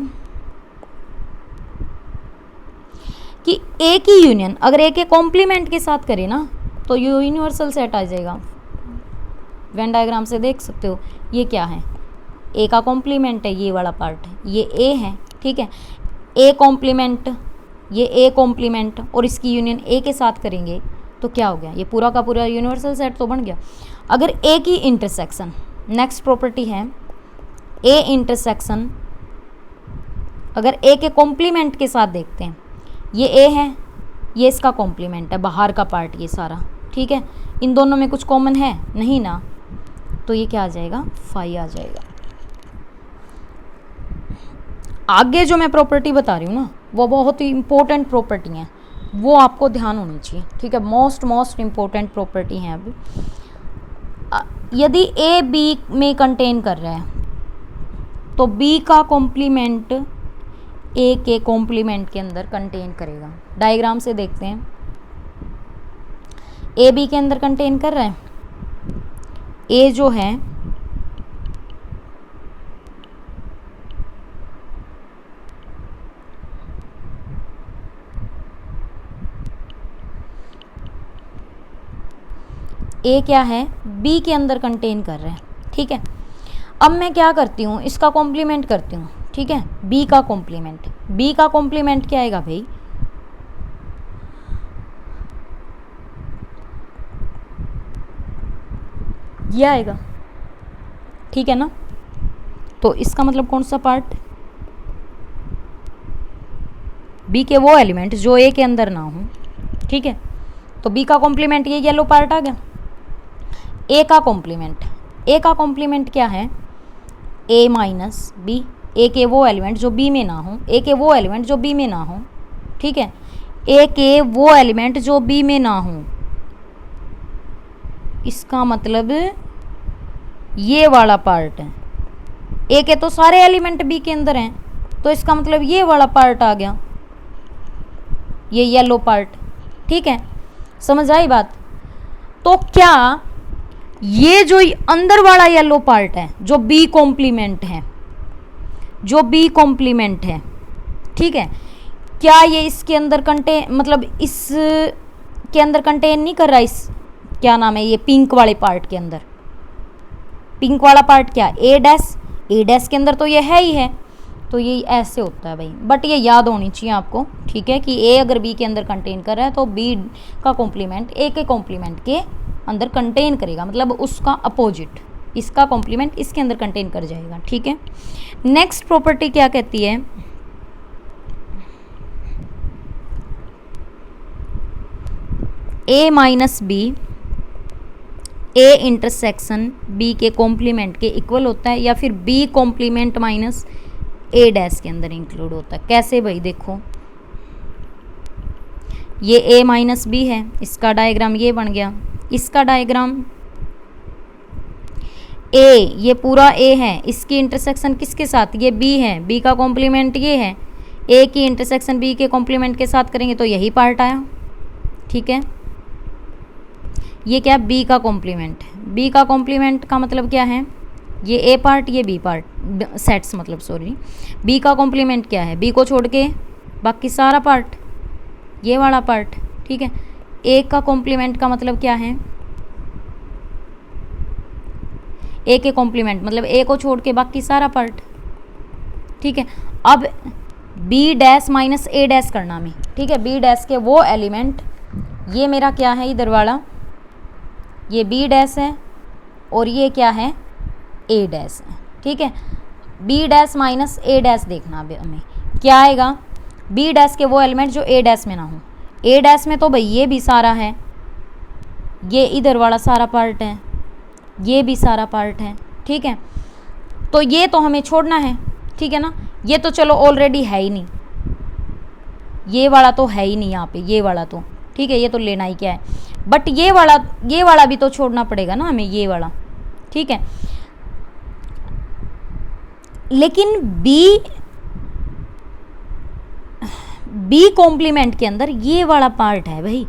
कि ए की यूनियन अगर ए के कॉम्प्लीमेंट के साथ करें ना तो यूनिवर्सल सेट आ जाएगा। वेन डायग्राम से देख सकते हो, ये क्या है, ए का कॉम्प्लीमेंट है ये वाला पार्ट, ये ए है, ठीक है। ए कॉम्प्लीमेंट, ये ए कॉम्प्लीमेंट और इसकी यूनियन ए के साथ करेंगे तो क्या हो गया, ये पूरा का पूरा यूनिवर्सल सेट तो बन गया। अगर ए की इंटरसेक्शन, नेक्स्ट प्रॉपर्टी है ए इंटरसेक्शन, अगर ए के कॉम्प्लीमेंट के साथ देखते हैं, ये ए है, ये इसका कॉम्प्लीमेंट है, बाहर का पार्ट ये सारा, ठीक है। इन दोनों में कुछ कॉमन है नहीं ना, तो ये क्या आ जाएगा, फाई आ जाएगा। आगे जो मैं प्रॉपर्टी बता रही हूँ ना, वो बहुत ही इंपॉर्टेंट प्रॉपर्टी हैं, वो आपको ध्यान होनी चाहिए, ठीक है। मोस्ट इंपॉर्टेंट प्रॉपर्टी हैं। अभी यदि ए बी में कंटेन कर रहा है तो बी का कॉम्प्लीमेंट ए के कॉम्प्लीमेंट के अंदर कंटेन करेगा। डायग्राम से देखते हैं, ए बी के अंदर कंटेन कर रहा है, ए जो है ए क्या है, बी के अंदर कंटेन कर रहा है, ठीक है। अब मैं क्या करती हूँ, इसका कॉम्प्लीमेंट करती हूँ, ठीक है। बी का कॉम्प्लीमेंट, बी का कॉम्प्लीमेंट क्या आएगा भाई, ये आएगा, ठीक है ना। तो इसका मतलब कौन सा पार्ट, बी के वो एलिमेंट जो ए के अंदर ना हो, ठीक है। तो बी का कॉम्प्लीमेंट ये येलो पार्ट आ गया। ए का कॉम्प्लीमेंट, ए का कॉम्प्लीमेंट क्या है, ए माइनस बी, ए के वो एलिमेंट जो बी में ना हो, ए के वो एलिमेंट जो बी में ना हो, ठीक है। ए के वो एलिमेंट जो बी में ना हो, इसका मतलब ये वाला पार्ट है। ए के तो सारे एलिमेंट बी के अंदर हैं, तो इसका मतलब ये वाला पार्ट आ गया, ये येलो पार्ट, ठीक है। समझ आई बात। तो क्या ये जो अंदर वाला येलो पार्ट है जो बी कॉम्प्लीमेंट है, जो बी कॉम्प्लीमेंट है, ठीक है, क्या ये इसके अंदर कंटेन, मतलब इस के अंदर कंटेन नहीं कर रहा, इस क्या नाम है, ये पिंक वाले पार्ट के अंदर, पिंक वाला पार्ट क्या, ए डैश, ए डैश के अंदर तो ये है ही है, तो ये ऐसे होता है भाई। बट ये याद होनी चाहिए आपको, ठीक है, कि ए अगर बी के अंदर कंटेन कर रहा है तो बी का कॉम्प्लीमेंट ए के कॉम्प्लीमेंट के अंदर कंटेन करेगा, मतलब उसका अपोजिट, इसका कॉम्प्लीमेंट इसके अंदर कंटेन कर जाएगा, ठीक है। नेक्स्ट प्रॉपर्टी क्या कहती है, A minus B, A intersection B के कॉम्प्लीमेंट के इक्वल होता है, या फिर B complement minus A dash के अंदर इंक्लूड होता है। कैसे भाई, देखो ये ए माइनस बी है, इसका डायग्राम ये बन गया, इसका डायग्राम ए, ये पूरा ए है, इसकी इंटरसेक्शन किसके साथ, ये बी है, बी का कॉम्प्लीमेंट ये है, ए की इंटरसेक्शन बी के कॉम्प्लीमेंट के साथ करेंगे तो यही पार्ट आया, ठीक है। ये क्या, बी का कॉम्प्लीमेंट है, बी का कॉम्प्लीमेंट का मतलब क्या है, ये ए पार्ट ये बी पार्ट, सेट्स मतलब सॉरी, बी का कॉम्प्लीमेंट क्या है, बी को छोड़ के बाकी सारा पार्ट, ये वाला पार्ट, ठीक है। ए का कॉम्प्लीमेंट का मतलब क्या है, ए के कॉम्प्लीमेंट मतलब ए को छोड़ के बाकी सारा पार्ट, ठीक है। अब B dash minus A dash करना में, ठीक है, बी डैश के वो एलिमेंट, ये मेरा क्या है इधर वाला, ये बी डैश है और ये क्या है, ए डैश है, ठीक है। B dash minus A dash देखना हमें क्या आएगा, बी डैश के वो एलिमेंट जो ए डैश में ना हो, ए डैश में तो भाई ये भी सारा है, ये इधर वाला सारा पार्ट है, ये भी सारा पार्ट है, ठीक है। तो ये तो हमें छोड़ना है, ठीक है ना, ये तो चलो ऑलरेडी है ही नहीं, ये वाला तो है ही नहीं यहाँ पे, ये वाला तो ठीक है, ये तो लेना ही क्या है, बट ये वाला भी तो छोड़ना पड़ेगा ना हमें, ये वाला, ठीक है। लेकिन बी कॉम्प्लीमेंट के अंदर ये वाला पार्ट है भाई,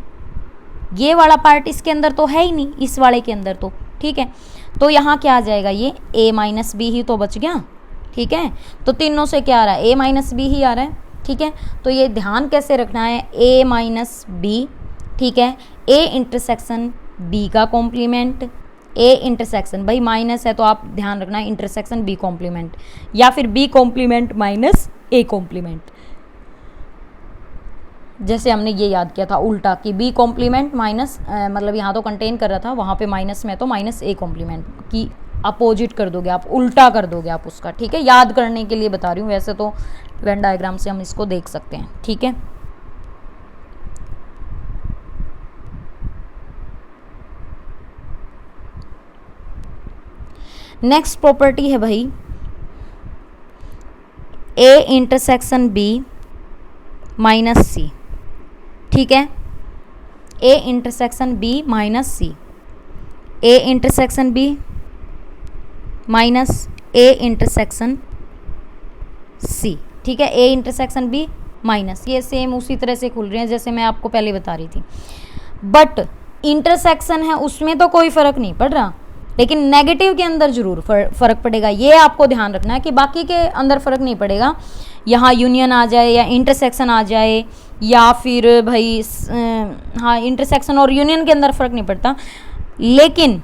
ये वाला पार्ट इसके अंदर तो है ही नहीं, इस वाले के अंदर तो, ठीक है। तो यहाँ क्या आ जाएगा, ये ए माइनस बी ही तो बच गया, ठीक है। तो तीनों से क्या आ रहा है, ए माइनस बी ही आ रहा है, ठीक है। तो ये ध्यान कैसे रखना है, ए माइनस बी, ठीक है, ए इंटरसेक्शन बी का कॉम्प्लीमेंट, ए इंटरसेक्शन, भाई माइनस है तो आप ध्यान रखना इंटरसेक्शन बी कॉम्प्लीमेंट, या फिर B complement minus A complement, जैसे हमने ये याद किया था उल्टा कि बी कॉम्प्लीमेंट माइनस, मतलब यहाँ तो कंटेन कर रहा था, वहाँ पे माइनस में तो माइनस ए कॉम्प्लीमेंट की अपोजिट कर दोगे आप, उल्टा कर दोगे आप उसका, ठीक है। याद करने के लिए बता रही हूँ, वैसे तो वेन डायग्राम से हम इसको देख सकते हैं, ठीक है। नेक्स्ट प्रॉपर्टी है भाई A intersection B minus C, ठीक है। A intersection B minus C, A intersection B minus A intersection C, ठीक है। ए इंटरसेक्शन बी माइनस, ये सेम उसी तरह से खुल रहे हैं जैसे मैं आपको पहले बता रही थी, बट इंटरसेक्शन है उसमें तो कोई फर्क नहीं पड़ रहा, लेकिन नेगेटिव के अंदर जरूर फर्क पड़ेगा, ये आपको ध्यान रखना है कि बाकी के अंदर फर्क नहीं पड़ेगा, यहाँ यूनियन आ जाए या इंटरसेक्शन आ जाए, या फिर भाई हाँ इंटरसेक्शन और यूनियन के अंदर फर्क नहीं पड़ता, लेकिन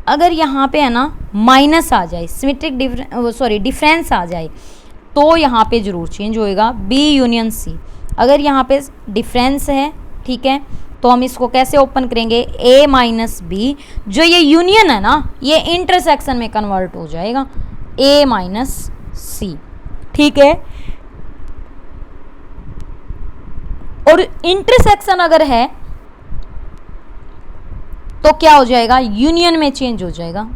अगर यहाँ पे है ना माइनस आ जाए, सिमेट्रिक डिफरेंस आ जाए, तो यहाँ पे जरूर चेंज होएगा बी यूनियन सी। अगर यहाँ पे डिफरेंस है, ठीक है, तो हम इसको कैसे ओपन करेंगे, ए माइनस बी, जो ये यूनियन है ना ये इंटरसेक्शन में कन्वर्ट हो जाएगा ए माइनस सी, ठीक है। और इंटरसेक्शन अगर है तो क्या हो जाएगा, यूनियन में चेंज हो जाएगा,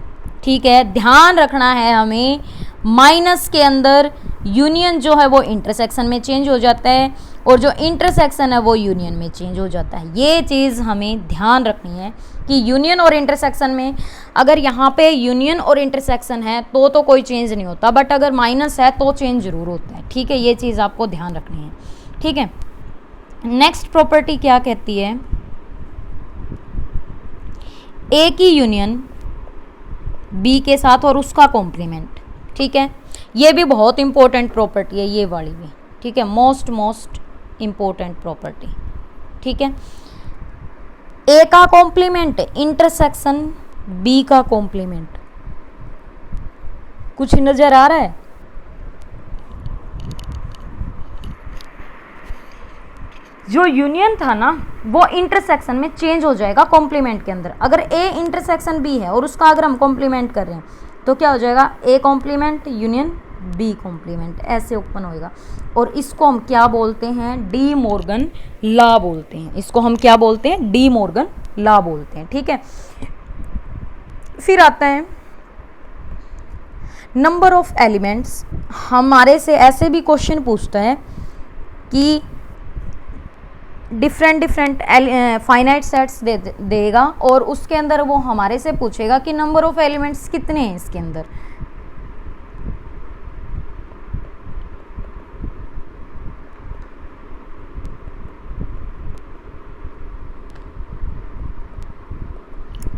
ठीक है। ध्यान रखना है हमें, माइनस के अंदर यूनियन जो है वो इंटरसेक्शन में चेंज हो जाता है, और जो इंटरसेक्शन है वो यूनियन में चेंज हो जाता है। ये चीज़ हमें ध्यान रखनी है कि यूनियन और इंटरसेक्शन में, अगर यहाँ पे यूनियन और इंटरसेक्शन है तो कोई चेंज नहीं होता, बट अगर माइनस है तो चेंज जरूर होता है, ठीक है। ये चीज़ आपको ध्यान रखनी है, ठीक है। नेक्स्ट प्रॉपर्टी क्या कहती है, ए की यूनियन बी के साथ और उसका कॉम्प्लीमेंट, ठीक है। ये भी बहुत इंपॉर्टेंट प्रॉपर्टी है, ये वाली भी, ठीक है, मोस्ट इंपॉर्टेंट प्रॉपर्टी, ठीक है। ए का कॉम्प्लीमेंट इंटरसेक्शन बी का कॉम्प्लीमेंट, कुछ नजर आ रहा है, जो यूनियन था ना वो इंटरसेक्शन में चेंज हो जाएगा कॉम्प्लीमेंट के अंदर। अगर ए इंटरसेक्शन बी है और उसका अगर हम कॉम्प्लीमेंट कर रहे हैं तो क्या हो जाएगा, A complement union B complement, ऐसे ओपन होएगा। और इसको हम क्या बोलते हैं, डी मॉर्गन लॉ बोलते हैं, इसको हम क्या बोलते हैं, डी मॉर्गन लॉ बोलते हैं, ठीक है। फिर आता है नंबर ऑफ एलिमेंट्स। हमारे से ऐसे भी क्वेश्चन पूछता है कि डिफरेंट फाइनाइट सेट्स देगा, और उसके अंदर वो हमारे से पूछेगा कि नंबर ऑफ एलिमेंट्स कितने हैं इसके अंदर।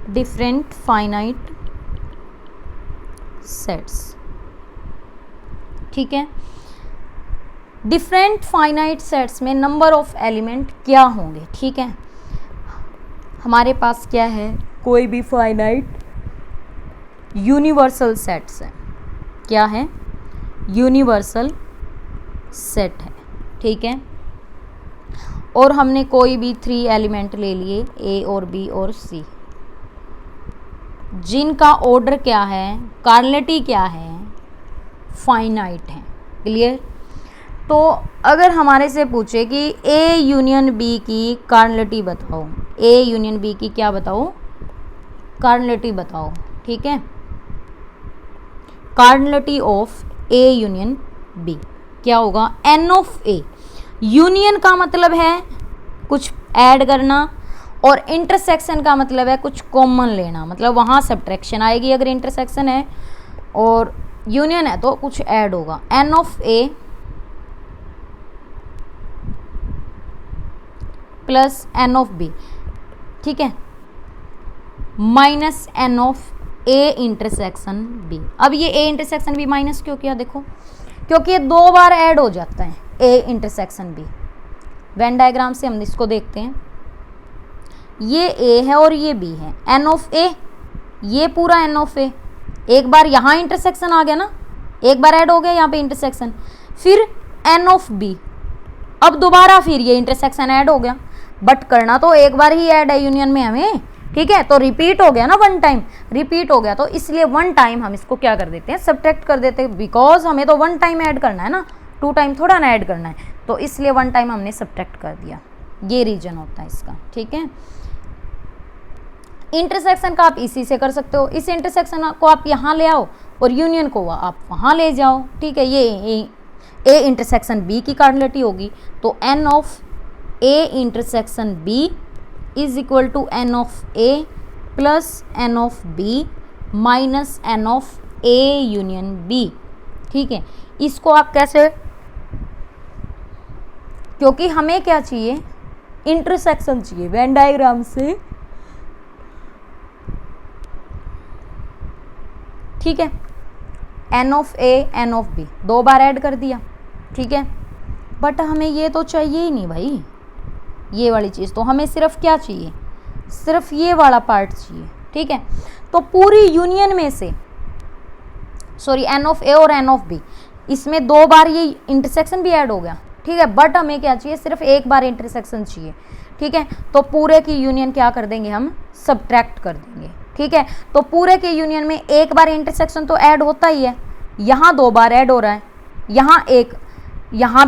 डिफरेंट फाइनाइट सेट्स, ठीक है। डिफरेंट फाइनाइट सेट्स में नंबर ऑफ एलिमेंट क्या होंगे, ठीक है। हमारे पास क्या है, कोई भी फाइनाइट यूनिवर्सल सेट्स है, क्या है, यूनिवर्सल सेट है, ठीक है। और हमने कोई भी 3 एलिमेंट ले लिए, ए और बी और सी, जिनका ऑर्डर क्या है, कार्लेटी क्या है, फाइनाइट है, क्लियर। तो अगर हमारे से पूछे कि ए यूनियन बी की कार्लेटी बताओ, ए यूनियन बी की क्या बताओ, कार्लेटी बताओ, ठीक है। कार्लेटी ऑफ ए यूनियन बी क्या होगा, एन ऑफ ए। यूनियन का मतलब है कुछ ऐड करना, और इंटरसेक्शन का मतलब है कुछ कॉमन लेना, मतलब वहाँ सब्ट्रैक्शन आएगी अगर इंटरसेक्शन है, और यूनियन है तो कुछ ऐड होगा। N of A plus n of B, ठीक है, minus n of A intersection B. अब ये ए इंटरसेक्शन बी माइनस क्यों किया, देखो क्योंकि ये 2 बार ऐड हो जाता है A intersection B. Venn diagram से हम इसको देखते हैं, ये ए है और ये बी है, एन ऑफ ए ये पूरा एन ऑफ ए, एक बार यहाँ इंटरसेक्शन आ गया ना, एक बार ऐड हो गया यहाँ पे इंटरसेक्शन, फिर एन ऑफ बी, अब दोबारा फिर ये इंटरसेक्शन ऐड हो गया, बट करना तो एक बार ही ऐड है यूनियन में हमें, ठीक है, तो रिपीट हो गया ना, वन टाइम रिपीट हो गया, तो इसलिए वन टाइम हम इसको क्या कर देते हैं, सब्ट्रैक्ट कर देते हैं, बिकॉज हमें तो वन टाइम ऐड करना है ना, टू टाइम थोड़ा ना ऐड करना है, तो इसलिए वन टाइम हमने सब्ट्रैक्ट कर दिया, ये रीजन होता है इसका, ठीक है। इंटरसेक्शन का आप इसी से कर सकते हो, इस इंटरसेक्शन को आप यहाँ ले आओ और यूनियन को आप वहाँ ले जाओ, ठीक है। ये ए इंटरसेक्शन बी की कार्डिनलिटी होगी, तो n of A intersection B is equal to n of A plus n of B minus n of A union B, ठीक है। इसको आप कैसे, क्योंकि हमें क्या चाहिए, इंटरसेक्शन चाहिए, वेन डायग्राम से, ठीक है। N of A n of B दो बार ऐड कर दिया, ठीक है, बट हमें ये तो चाहिए ही नहीं भाई, ये वाली चीज़, तो हमें सिर्फ क्या चाहिए, सिर्फ ये वाला पार्ट चाहिए, ठीक है। तो पूरी यूनियन में से, सॉरी एन ऑफ ए और एन ऑफ बी, इसमें दो बार ये इंटरसेक्शन भी ऐड हो गया, ठीक है, बट हमें क्या चाहिए, सिर्फ एक बार इंटरसेक्शन चाहिए, ठीक है। तो पूरे की यूनियन क्या कर देंगे हम, सब्ट्रैक्ट कर देंगे, ठीक है। तो पूरे के यूनियन में एक बार इंटरसेक्शन तो ऐड होता ही है, यहाँ दो बार ऐड हो रहा है, यहाँ एक, यहाँ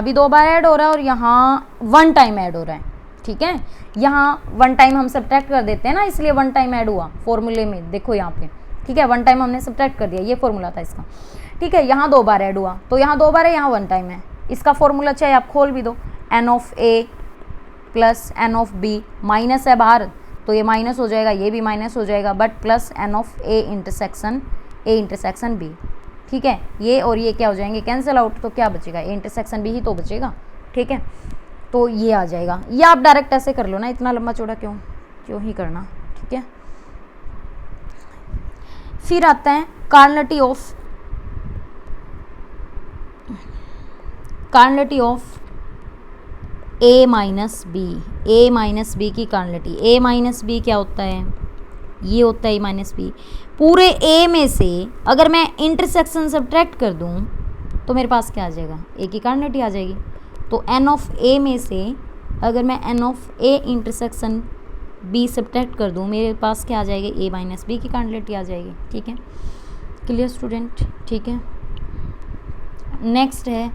भी दो बार ऐड हो रहा है, और यहाँ वन टाइम ऐड हो रहा है, ठीक है। यहाँ वन टाइम हम सब्ट्रैक्ट कर देते हैं ना, इसलिए वन टाइम ऐड हुआ फॉर्मूले में, देखो यहाँ पे, ठीक है, वन टाइम हमने सब्ट्रैक्ट कर दिया, ये फॉर्मूला था इसका, ठीक है। यहाँ दो बार ऐड हुआ, तो यहाँ दो बार है, यहाँ वन टाइम है, इसका फॉर्मूला चाहे आप खोल भी दो, n of A plus n of B, minus है बाहर तो ये माइनस हो जाएगा, ये भी माइनस हो जाएगा, but plus n of A intersection B, ठीक है। ये और ये क्या हो जाएंगे, कैंसिल आउट, तो क्या बचेगा, ए इंटरसेक्शन बी ही तो बचेगा, ठीक है। तो ये आ जाएगा, या आप डायरेक्ट ऐसे कर लो ना, इतना लंबा चौड़ा क्यों ही करना, ठीक है। फिर आता है cardinality of A minus B की कार्डिनलिटी, ए माइनस बी क्या होता है, ये होता है ए माइनस बी। पूरे ए में से अगर मैं इंटरसेक्शन सब्ट्रैक्ट कर दूं तो मेरे पास क्या आ जाएगा, ए की कार्डिनलिटी आ जाएगी। तो एन ऑफ ए में से अगर मैं n of A intersection B subtract कर दूं, मेरे पास क्या आ जाएगी, ए माइनस बी की कार्डिनलिटी आ जाएगी, ठीक है। क्लियर स्टूडेंट, ठीक है। नेक्स्ट है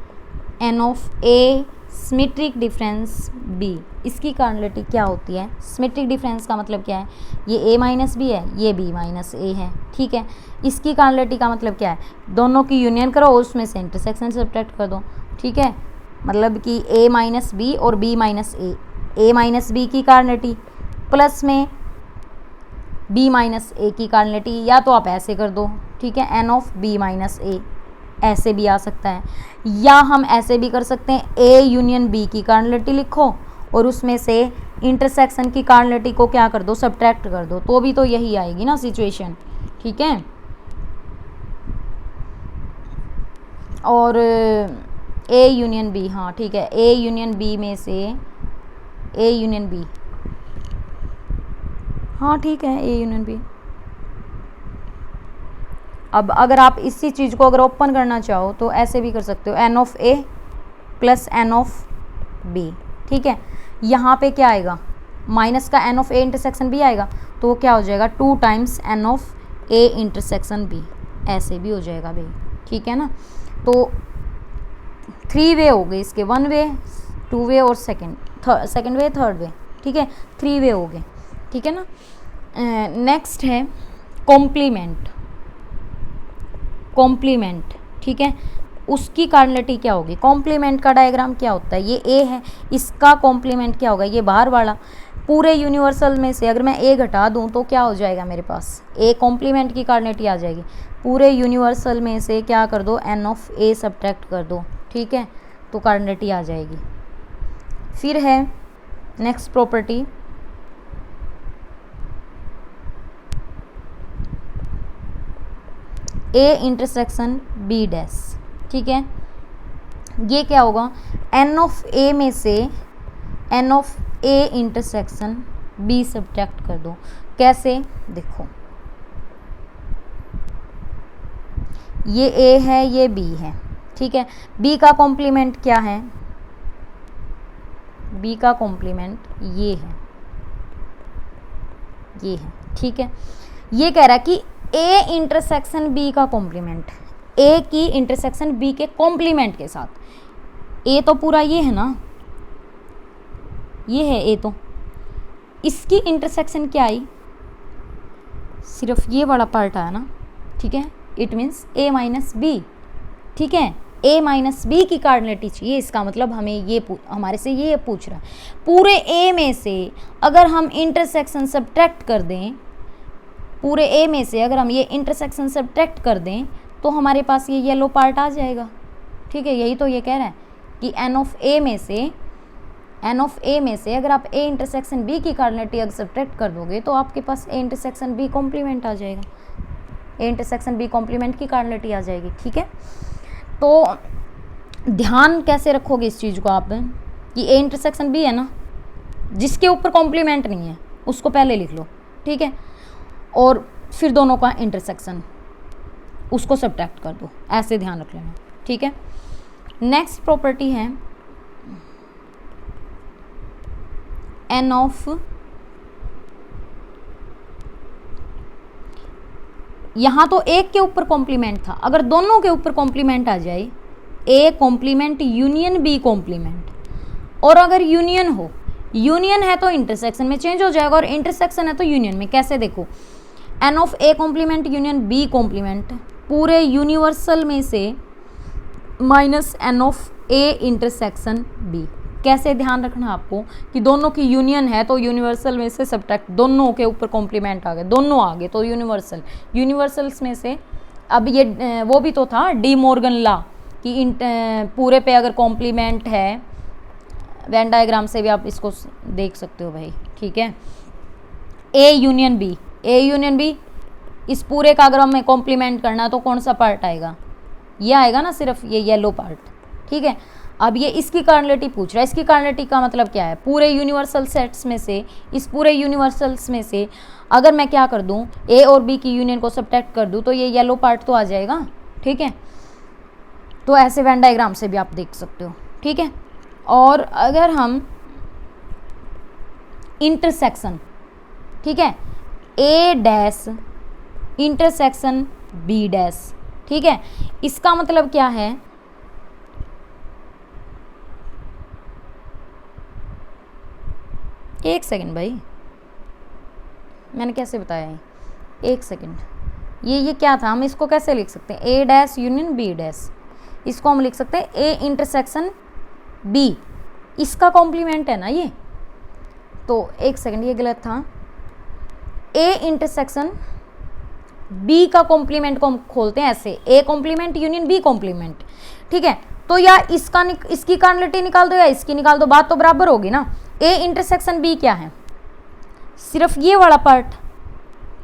n of A symmetric difference B, इसकी कार्डिनलिटी क्या होती है, सिमेट्रिक डिफरेंस का मतलब क्या है, ये ए माइनस बी है, ये बी माइनस ए है, ठीक है। इसकी कार्डिनलिटी का मतलब क्या है, दोनों की यूनियन करो, उसमें से इंटरसेक्शन सब्ट्रैक्ट कर दो, ठीक है। मतलब कि ए माइनस बी और बी माइनस ए माइनस बी की कार्डिनलिटी प्लस में बी माइनस ए की कार्डिनलिटी, या तो आप ऐसे कर दो, ठीक है, एन ऑफ बी माइनस ए, ऐसे भी आ सकता है, या हम ऐसे भी कर सकते हैं, ए यूनियन बी की कार्डिनलिटी लिखो और उसमें से इंटरसेक्शन की कार्डिनलिटी को क्या कर दो, सब्ट्रैक्ट कर दो, तो भी तो यही आएगी ना सिचुएशन, ठीक है। और ए यूनियन बी, हाँ ठीक है, ए यूनियन बी में से ए यूनियन बी, हाँ ठीक है, ए यूनियन बी। अब अगर आप इसी चीज़ को अगर ओपन करना चाहो तो ऐसे भी कर सकते हो, n of A plus n of B, ठीक है। यहाँ पे क्या आएगा, माइनस का n of A intersection B आएगा, तो वो क्या हो जाएगा, 2 times n of A intersection B, ऐसे भी हो जाएगा भाई, ठीक है ना। तो 3 वे हो गए इसके, 1 वे, 2 वे और सेकेंड वे, थर्ड वे, ठीक है, 3 वे हो गए, ठीक है ना। नेक्स्ट है कॉम्प्लीमेंट, ठीक है। उसकी कार्डिनलिटी क्या होगी, कॉम्प्लीमेंट का डायग्राम क्या होता है, ये ए है, इसका कॉम्प्लीमेंट क्या होगा, ये बाहर वाला। पूरे यूनिवर्सल में से अगर मैं ए घटा दूं तो क्या हो जाएगा मेरे पास, ए कॉम्प्लीमेंट की कार्डिनलिटी आ जाएगी। पूरे यूनिवर्सल में से क्या कर दो, एन ऑफ ए सब्ट्रैक्ट कर दो, ठीक है, तो कार्डिनलिटी आ जाएगी। फिर है next property, A intersection B dash, ठीक है। ये क्या होगा, एन ऑफ ए में से n of A intersection B subtract कर दो। कैसे, देखो ये ए है, ये बी है, ठीक है। बी का कॉम्प्लीमेंट क्या है, बी का कॉम्प्लीमेंट ये है, ये है, ठीक है। ये कह रहा है कि ए इंटरसेक्शन बी का कॉम्प्लीमेंट, ए की इंटरसेक्शन बी के कॉम्प्लीमेंट के साथ। ए तो पूरा ये है ना, ये है ए, तो इसकी इंटरसेक्शन क्या आई, सिर्फ ये वाला पार्ट आया ना, ठीक है। It means A minus B, ठीक है। ए माइनस बी की कार्डिनलिटी चाहिए, इसका मतलब हमें ये हमारे से ये पूछ रहा है पूरे ए में से अगर हम इंटरसेक्शन सब्ट्रैक्ट कर दें, पूरे ए में से अगर हम ये इंटरसेक्शन सब्ट्रैक्ट कर दें तो हमारे पास ये येलो पार्ट आ जाएगा, ठीक है। यही तो ये कह रहा है कि एन ऑफ ए में से अगर आप ए इंटरसेक्शन बी की कार्डिनलिटी अगर सब्ट्रैक्ट कर दोगे तो आपके पास ए इंटरसेक्शन बी कॉम्प्लीमेंट आ जाएगा, ए इंटरसेक्शन बी कॉम्प्लीमेंट की कार्डिनलिटी आ जाएगी, ठीक है। तो ध्यान कैसे रखोगे इस चीज़ को आप कि ए इंटरसेक्शन बी है ना, जिसके ऊपर कॉम्प्लीमेंट नहीं है उसको पहले लिख लो, ठीक है, और फिर दोनों का इंटरसेक्शन उसको सब्ट्रैक्ट कर दो, ऐसे ध्यान रख लेना, ठीक है। नेक्स्ट प्रॉपर्टी है एन ऑफ, यहाँ तो एक के ऊपर कॉम्प्लीमेंट था, अगर दोनों के ऊपर कॉम्प्लीमेंट आ जाए, A complement union B complement, और अगर यूनियन हो, यूनियन है तो इंटरसेक्शन में चेंज हो जाएगा और इंटरसेक्शन है तो यूनियन में। कैसे, देखो n of A complement union B complement पूरे यूनिवर्सल में से minus n of A intersection B. कैसे, ध्यान रखना आपको कि दोनों की यूनियन है तो यूनिवर्सल में से सब्ट्रैक्ट, दोनों के ऊपर कॉम्प्लीमेंट आ गए, दोनों आ गए तो यूनिवर्सल, यूनिवर्सल्स में से अब ये वो भी तो था डी मॉर्गन लॉ कि पूरे पे अगर कॉम्प्लीमेंट है, वेन डायग्राम से भी आप इसको देख सकते हो भाई, ठीक है। A union B, A union B, इस पूरे का अगर हमें कॉम्प्लीमेंट करना है तो कौन सा पार्ट आएगा, ये आएगा ना, सिर्फ ये येलो पार्ट, ठीक है। अब ये इसकी कार्डिनलिटी पूछ रहा है, इसकी कार्डिनलिटी का मतलब क्या है, पूरे यूनिवर्सल सेट्स में से, इस पूरे यूनिवर्सल्स में से अगर मैं क्या कर दूं, ए और बी की यूनियन को सब्ट्रैक्ट कर दूं तो ये येलो पार्ट तो आ जाएगा, ठीक है। तो ऐसे वेन डायग्राम से भी आप देख सकते हो, ठीक है। और अगर हम इंटरसेक्शन, ठीक है, ए डैश इंटरसेक्शन बी डैश, ठीक है, इसका मतलब क्या है, एक सेकंड भाई, मैंने कैसे बताया है, एक सेकंड, ये क्या था, हम इसको कैसे लिख सकते हैं, A dash union B dash, इसको हम लिख सकते हैं ए इंटरसेक्शन बी, इसका कॉम्प्लीमेंट है ना ये, तो एक सेकंड ये गलत था, ए इंटरसेक्शन बी का कॉम्प्लीमेंट को हम खोलते हैं ऐसे, A complement union B complement, ठीक है। तो या इसकी कार्डिनलिटी निकाल दो या इसकी निकाल दो, बात तो बराबर होगी ना। ए इंटरसेक्शन बी क्या है, सिर्फ ये वाला पार्ट,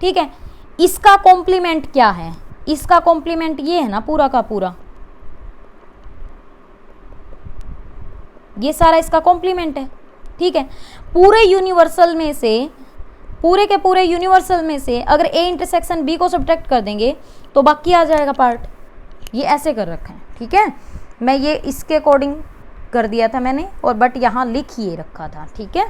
ठीक है। इसका कॉम्प्लीमेंट क्या है, इसका कॉम्प्लीमेंट ये है ना पूरा का पूरा, ये सारा इसका कॉम्प्लीमेंट है, ठीक है। पूरे यूनिवर्सल में से, पूरे के पूरे यूनिवर्सल में से अगर ए इंटरसेक्शन बी को सब्ट्रैक्ट कर देंगे तो बाकी आ जाएगा पार्ट, ये ऐसे कर रखा है, ठीक है। मैं ये इसके अकॉर्डिंग कर दिया था मैंने, और बट यहाँ लिख ही रखा था, ठीक है,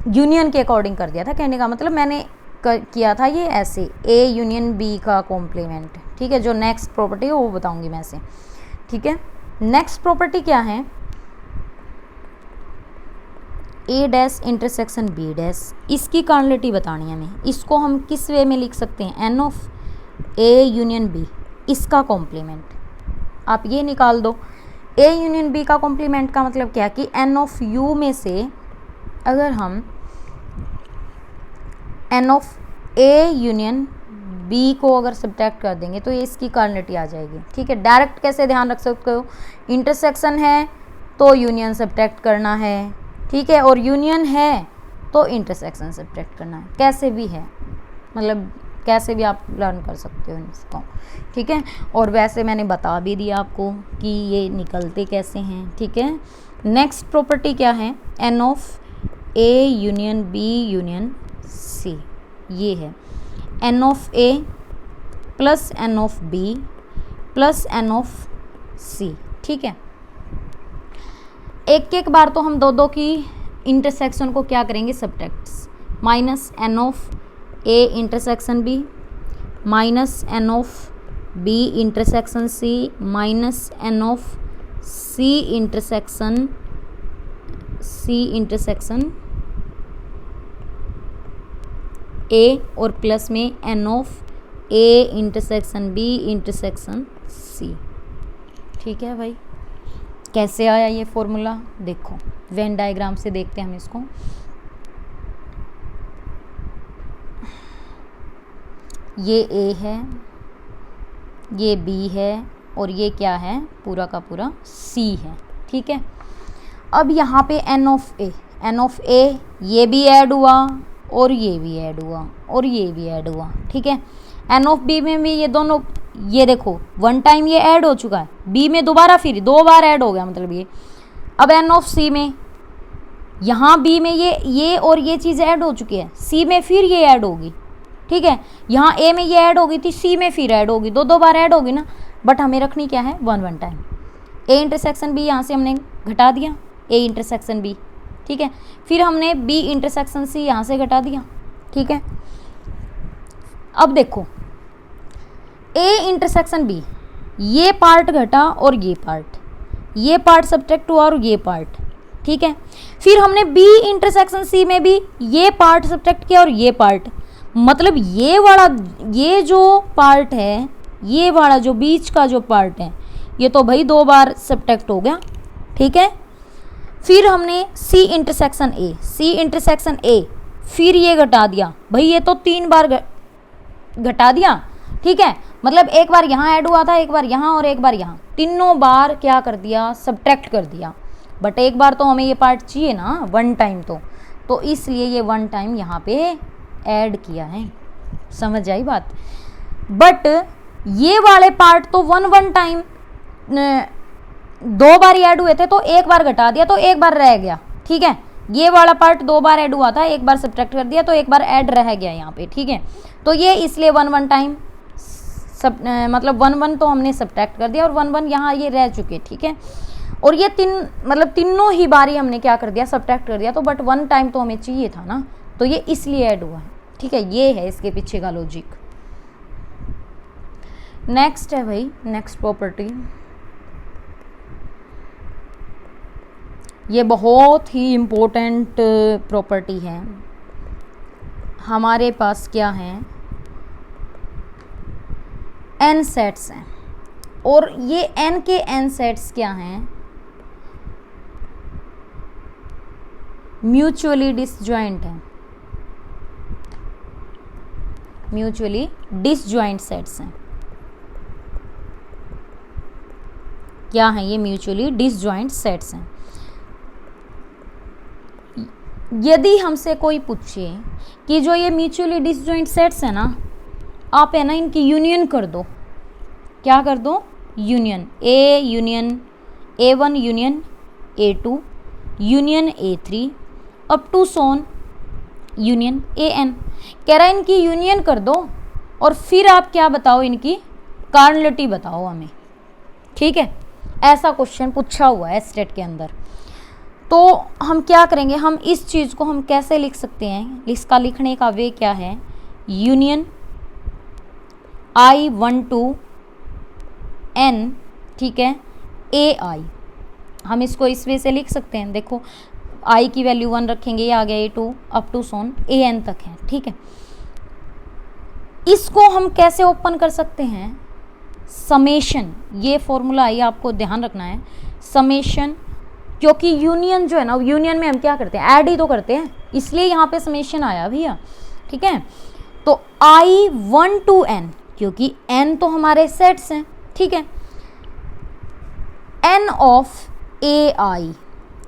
यूनियन के अकॉर्डिंग कर दिया था, कहने का मतलब मैंने किया था ये ऐसे, ए यूनियन बी का कॉम्प्लीमेंट, ठीक है। जो नेक्स्ट प्रॉपर्टी है वो बताऊंगी मैं से, ठीक है। नेक्स्ट प्रॉपर्टी क्या है, ए डैश इंटरसेक्शन बी डैश, इसकी कार्डिनलिटी बतानी है हमें, इसको हम किस वे में लिख सकते हैं, n of A union B, इसका कॉम्प्लीमेंट, आप ये निकाल दो। ए यूनियन बी का कॉम्प्लीमेंट का मतलब क्या कि एन ऑफ यू में से अगर हम n of A union B को अगर सब्ट्रैक्ट कर देंगे तो ये इसकी कार्डिनलिटी आ जाएगी, ठीक है। डायरेक्ट कैसे ध्यान रख सकते हो, इंटरसेक्शन है तो यूनियन सब्ट्रैक्ट करना है, ठीक है, और यूनियन है तो इंटरसेक्शन सब्ट्रैक्ट करना है, कैसे भी है, मतलब कैसे भी आप लर्न कर सकते हो इसको, ठीक है। और वैसे मैंने बता भी दिया आपको कि ये निकलते कैसे हैं, ठीक है। नेक्स्ट प्रॉपर्टी क्या है, n of A union B union C, ये है n of A plus n of B plus n of C. ठीक है, एक एक बार तो हम दो दो की इंटरसेक्शन को क्या करेंगे, subtracts, minus n of A intersection B minus n of B intersection C minus n of C intersection A और प्लस में n of A intersection B intersection C. ठीक है भाई, कैसे आया ये फॉर्मूला, देखो वेन डायग्राम से देखते हैं हम इसको। ये ए है, ये बी है और ये क्या है, पूरा का पूरा सी है। ठीक है, अब यहाँ पे एन ऑफ ए ये भी ऐड हुआ और ये भी ऐड हुआ और ये भी ऐड हुआ। ठीक है, एन ऑफ बी में भी ये दोनों, ये देखो वन टाइम ये ऐड हो चुका है, बी में दोबारा फिर दो बार ऐड हो गया, मतलब ये। अब एन ऑफ सी में, यहाँ बी में ये और ये चीज़ ऐड हो चुकी है, सी में फिर ये ऐड होगी। ठीक है, यहाँ ए में ये ऐड हो गई थी, सी में फिर ऐड होगी, दो बार ऐड होगी ना, बट हमें रखनी क्या है, one time. A intersection B यहाँ से हमने घटा दिया, ए इंटरसेक्शन बी। ठीक है, फिर हमने बी इंटरसेक्शन सी यहाँ से घटा दिया। ठीक है, अब देखो ए इंटरसेक्शन बी, ये पार्ट घटा और ये पार्ट सब्ट्रैक्ट हुआ और ये पार्ट। ठीक है, फिर हमने बी इंटरसेक्शन सी में भी ये पार्ट सब्ट्रैक्ट किया और ये पार्ट, मतलब ये जो पार्ट है, ये वाला जो बीच का जो पार्ट है, ये तो भाई दो बार सब्ट्रैक्ट हो गया। ठीक है, फिर हमने सी इंटरसेक्शन ए फिर ये घटा दिया, भाई ये तो तीन बार घटा दिया। ठीक है, मतलब एक बार यहाँ ऐड हुआ था, एक बार यहाँ और एक बार यहाँ, तीनों बार क्या कर दिया, सब्ट्रैक्ट कर दिया। बट एक बार तो हमें ये पार्ट चाहिए ना, वन टाइम, तो इसलिए ये वन टाइम यहाँ पे ऐड किया है। समझ आई बात। बट ये वाले पार्ट तो वन टाइम दो बार ऐड हुए थे, तो एक बार घटा दिया तो एक बार रह गया। ठीक है, ये वाला पार्ट दो बार ऐड हुआ था, एक बार सब्ट्रैक्ट कर दिया तो एक बार ऐड रह गया यहाँ पे। ठीक है, तो ये इसलिए वन टाइम सब, मतलब वन तो हमने सब्ट्रैक्ट कर दिया और वन यहाँ ये रह चुके। ठीक है, और ये तीनों ही बारी हमने क्या कर दिया, सब्ट्रैक्ट कर दिया। तो बट वन टाइम तो हमें चाहिए था ना, तो ये इसलिए ऐड हुआ है। ठीक है, ये है इसके पीछे का लॉजिक। नेक्स्ट है भाई, नेक्स्ट प्रॉपर्टी, ये बहुत ही इम्पोर्टेंट प्रॉपर्टी है। हमारे पास क्या है, n सेट्स हैं और ये n के n सेट्स क्या हैं, म्यूचुअली डिसजॉइंट है, म्यूचुअली डिसजॉइंट सेट्स हैं। क्या है ये, म्यूचुअली डिसजॉइंट सेट्स हैं। यदि हमसे कोई पूछे कि जो ये म्यूचुअली डिसजॉइंट सेट्स है ना, आप है ना इनकी यूनियन कर दो, क्या कर दो, union A1 union A2 union A3 up to so on union AN। कह रहा है इनकी यूनियन कर दो और फिर आप क्या बताओ, इनकी कार्डिनलिटी बताओ हमें। ठीक है, ऐसा क्वेश्चन पूछा हुआ है स्टेट के अंदर। तो हम क्या करेंगे, हम इस चीज़ को हम कैसे लिख सकते हैं, इसका लिखने का वे क्या है, यूनियन I1 to N, ठीक है, AI, हम इसको इस वे से लिख सकते हैं। देखो I की वैल्यू 1 रखेंगे, ये आ गया A2 up to Son AN तक है। ठीक है, इसको हम कैसे ओपन कर सकते हैं, समेशन, ये फॉर्मूला ये आपको ध्यान रखना है, समेशन, क्योंकि यूनियन जो है ना, यूनियन में हम क्या करते हैं, ऐड ही तो करते हैं, इसलिए यहाँ पे समेशन आया भैया। ठीक है, तो I1 to N, क्योंकि N तो हमारे सेट्स हैं। ठीक है, N ऑफ AI,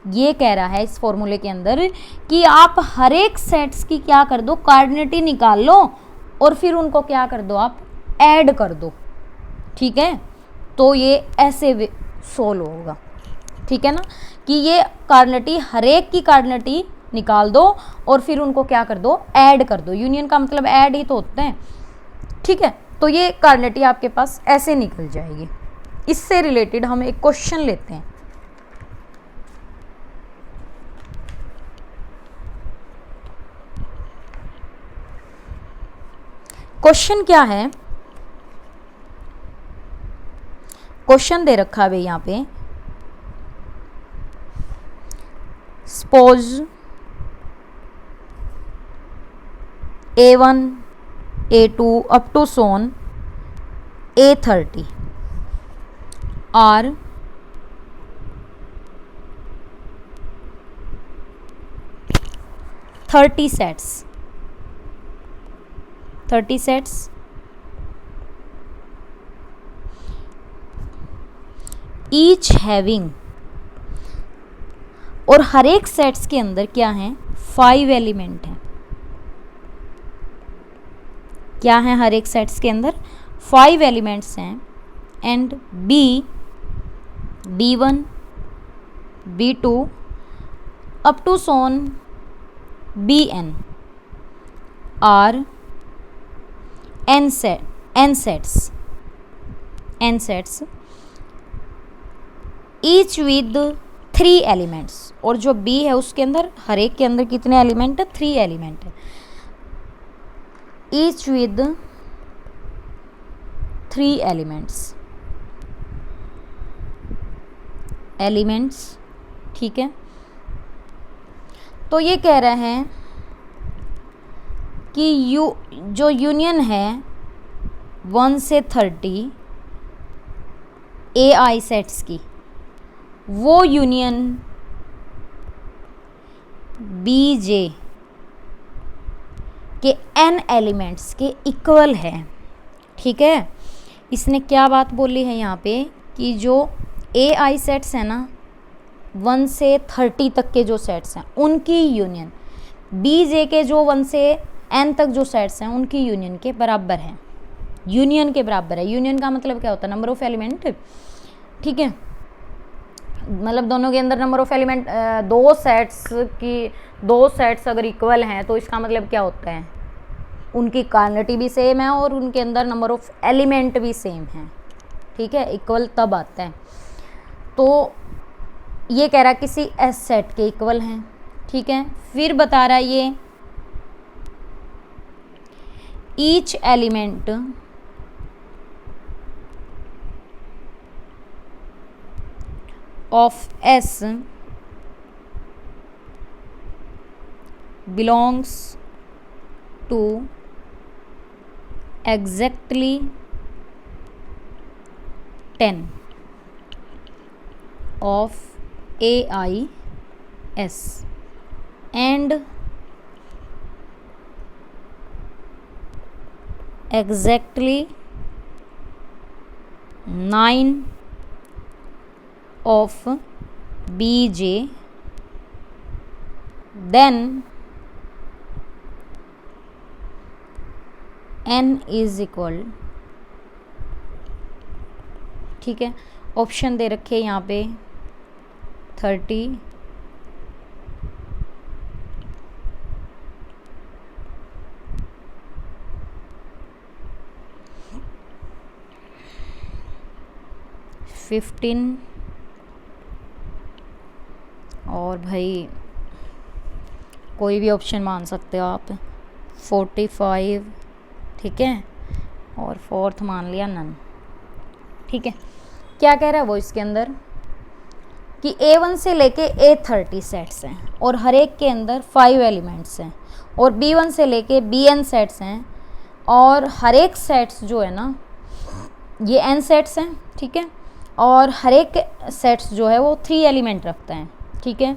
ये कह रहा है इस फॉर्मूले के अंदर कि आप हर एक सेट्स की क्या कर दो, कार्डिनलिटी निकाल लो और फिर उनको क्या कर दो, आप ऐड कर दो। ठीक है, तो ये ऐसे सोल्व होगा। ठीक है ना, कि ये कार्डिनलिटी, हर एक की कार्डिनलिटी निकाल दो और फिर उनको क्या कर दो, ऐड कर दो। यूनियन का मतलब ऐड ही तो होता है, ठीक है। तो ये कार्डिनलिटी आपके पास ऐसे निकल जाएगी। इससे रिलेटेड हम एक क्वेश्चन लेते हैं। क्वेश्चन क्या है, क्वेश्चन दे रखा है यहाँ पे, suppose A1 A2 up to so on A30 are 30 sets, 30 sets each having, और हर एक सेट्स के अंदर क्या है, 5 एलिमेंट हैं। क्या है, हर एक सेट्स के अंदर 5 एलिमेंट्स हैं। And B1 B2 up to so on Bn are n sets each with 3 elements. और जो B है उसके अंदर, हर एक के अंदर कितने एलिमेंट है, 3 एलिमेंट है। ईच विद 3 एलिमेंट्स, ठीक है। तो ये कह रहे हैं कि जो यूनियन है 1 से 30 AI सेट्स की, वो यूनियन BJ के n एलिमेंट्स के इक्वल है, ठीक है। इसने क्या बात बोली है यहाँ पे कि जो AI सेट्स हैं ना, 1 से 30 तक के जो सेट्स हैं उनकी यूनियन BJ के जो 1 से n तक जो सेट्स हैं उनकी यूनियन के बराबर है। यूनियन के बराबर है। यूनियन का मतलब क्या होता है, नंबर ऑफ एलिमेंट, ठीक है। मतलब दोनों के अंदर नंबर ऑफ एलिमेंट, दो सेट्स अगर इक्वल हैं तो इसका मतलब क्या होता है, उनकी कार्डिनलिटी भी सेम है और उनके अंदर नंबर ऑफ एलिमेंट भी सेम है, ठीक है। इक्वल तब आता है। तो ये कह रहा है किसी एस सेट के इक्वल हैं, ठीक है। फिर बता रहा है ये each element of S belongs to exactly 10 of AIS and exactly 9 of BJ, then n is equal, ठीक है। ऑप्शन दे रखे यहाँ पे 30, 15 और भाई कोई भी ऑप्शन मान सकते हो आप, 45, ठीक है। और फोर्थ मान लिया नन, ठीक है। क्या कह रहा है वो इसके अंदर कि A1 से लेके A30 सेट्स हैं और हर एक के अंदर 5 एलिमेंट्स हैं, और B1 से लेके Bn सेट्स हैं और हर एक सेट्स जो है ना, ये n सेट्स हैं, ठीक है। और हर एक सेट्स जो है वो 3 एलिमेंट रखता है, ठीक है।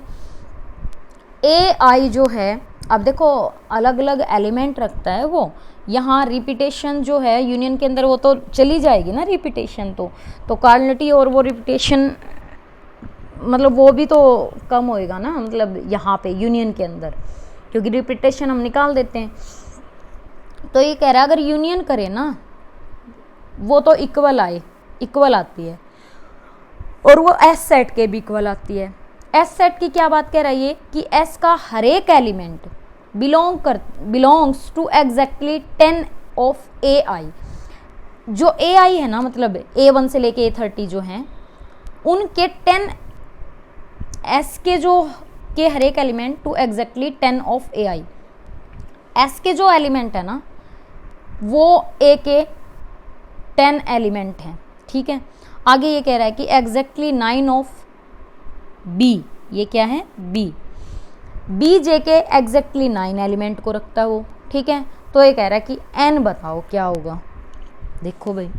AI जो है, अब देखो अलग अलग एलिमेंट रखता है वो, यहाँ रिपीटेशन जो है यूनियन के अंदर वो तो चली जाएगी ना रिपीटेशन, तो कार्डिनलिटी और वो रिपीटेशन मतलब वो भी तो कम होएगा ना, मतलब यहाँ पे यूनियन के अंदर, क्योंकि रिपीटेशन हम निकाल देते हैं। तो ये कह रहा है अगर यूनियन करे ना वो तो इक्वल आती है, और वो एस सेट के भी इक्वल आती है। एस सेट की क्या बात कह रही है कि एस का हर एक element belongs to exactly 10 of A I. जो ए आई है ना, मतलब A1 से लेके A30 जो हैं, उनके 10 एस के जो के हर एक element to exactly 10 of A I. S के जो एलिमेंट है ना वो ए के 10 एलिमेंट हैं, ठीक है। आगे ये कह रहा है कि एग्जैक्टली 9 ऑफ बी, ये क्या है बी, बी जे के एग्जैक्टली 9 एलिमेंट को रखता है वो, ठीक है। तो ये कह रहा है कि एन बताओ क्या होगा। देखो भाई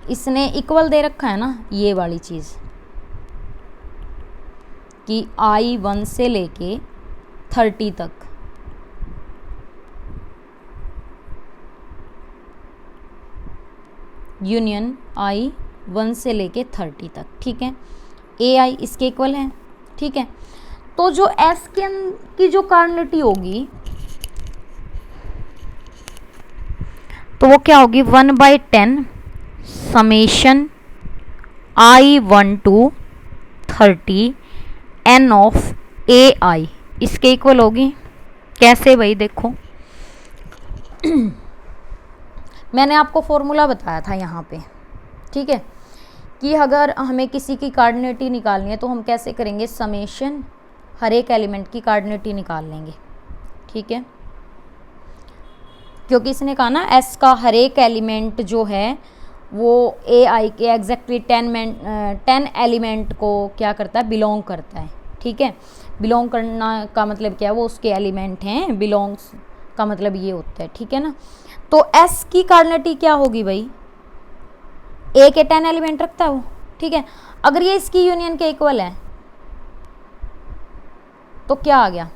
इसने इक्वल दे रखा है ना, ये वाली चीज़ कि I1 से लेके 30 तक यूनियन I1 से लेके 30 तक, ठीक है। AI इसके इक्वल है, ठीक है। तो जो S की जो कार्डिनलिटी होगी तो वो क्या होगी, 1/10 summation I1 to 30 N of AI इसके इक्वल होगी। कैसे भाई, देखो मैंने आपको फॉर्मूला बताया था यहाँ पे, ठीक है, कि अगर हमें किसी की कार्डिनलिटी निकालनी है तो हम कैसे करेंगे, समेशन हर एक एलिमेंट की कार्डिनलिटी निकाल लेंगे, ठीक है। क्योंकि इसने कहा ना एस का हर एक एलिमेंट जो है वो ए आई के एग्जैक्टली 10 एलिमेंट को क्या करता है, बिलोंग करता है, ठीक है। बिलोंग करना का मतलब क्या है, वो उसके एलिमेंट हैं, बिलोंग्स का मतलब ये होता है, ठीक है ना। तो एस की कार्डिनलिटी क्या होगी भाई, ए के 10 एलिमेंट रखता है वो, ठीक है। अगर ये इसकी यूनियन के इक्वल है तो क्या आ गया,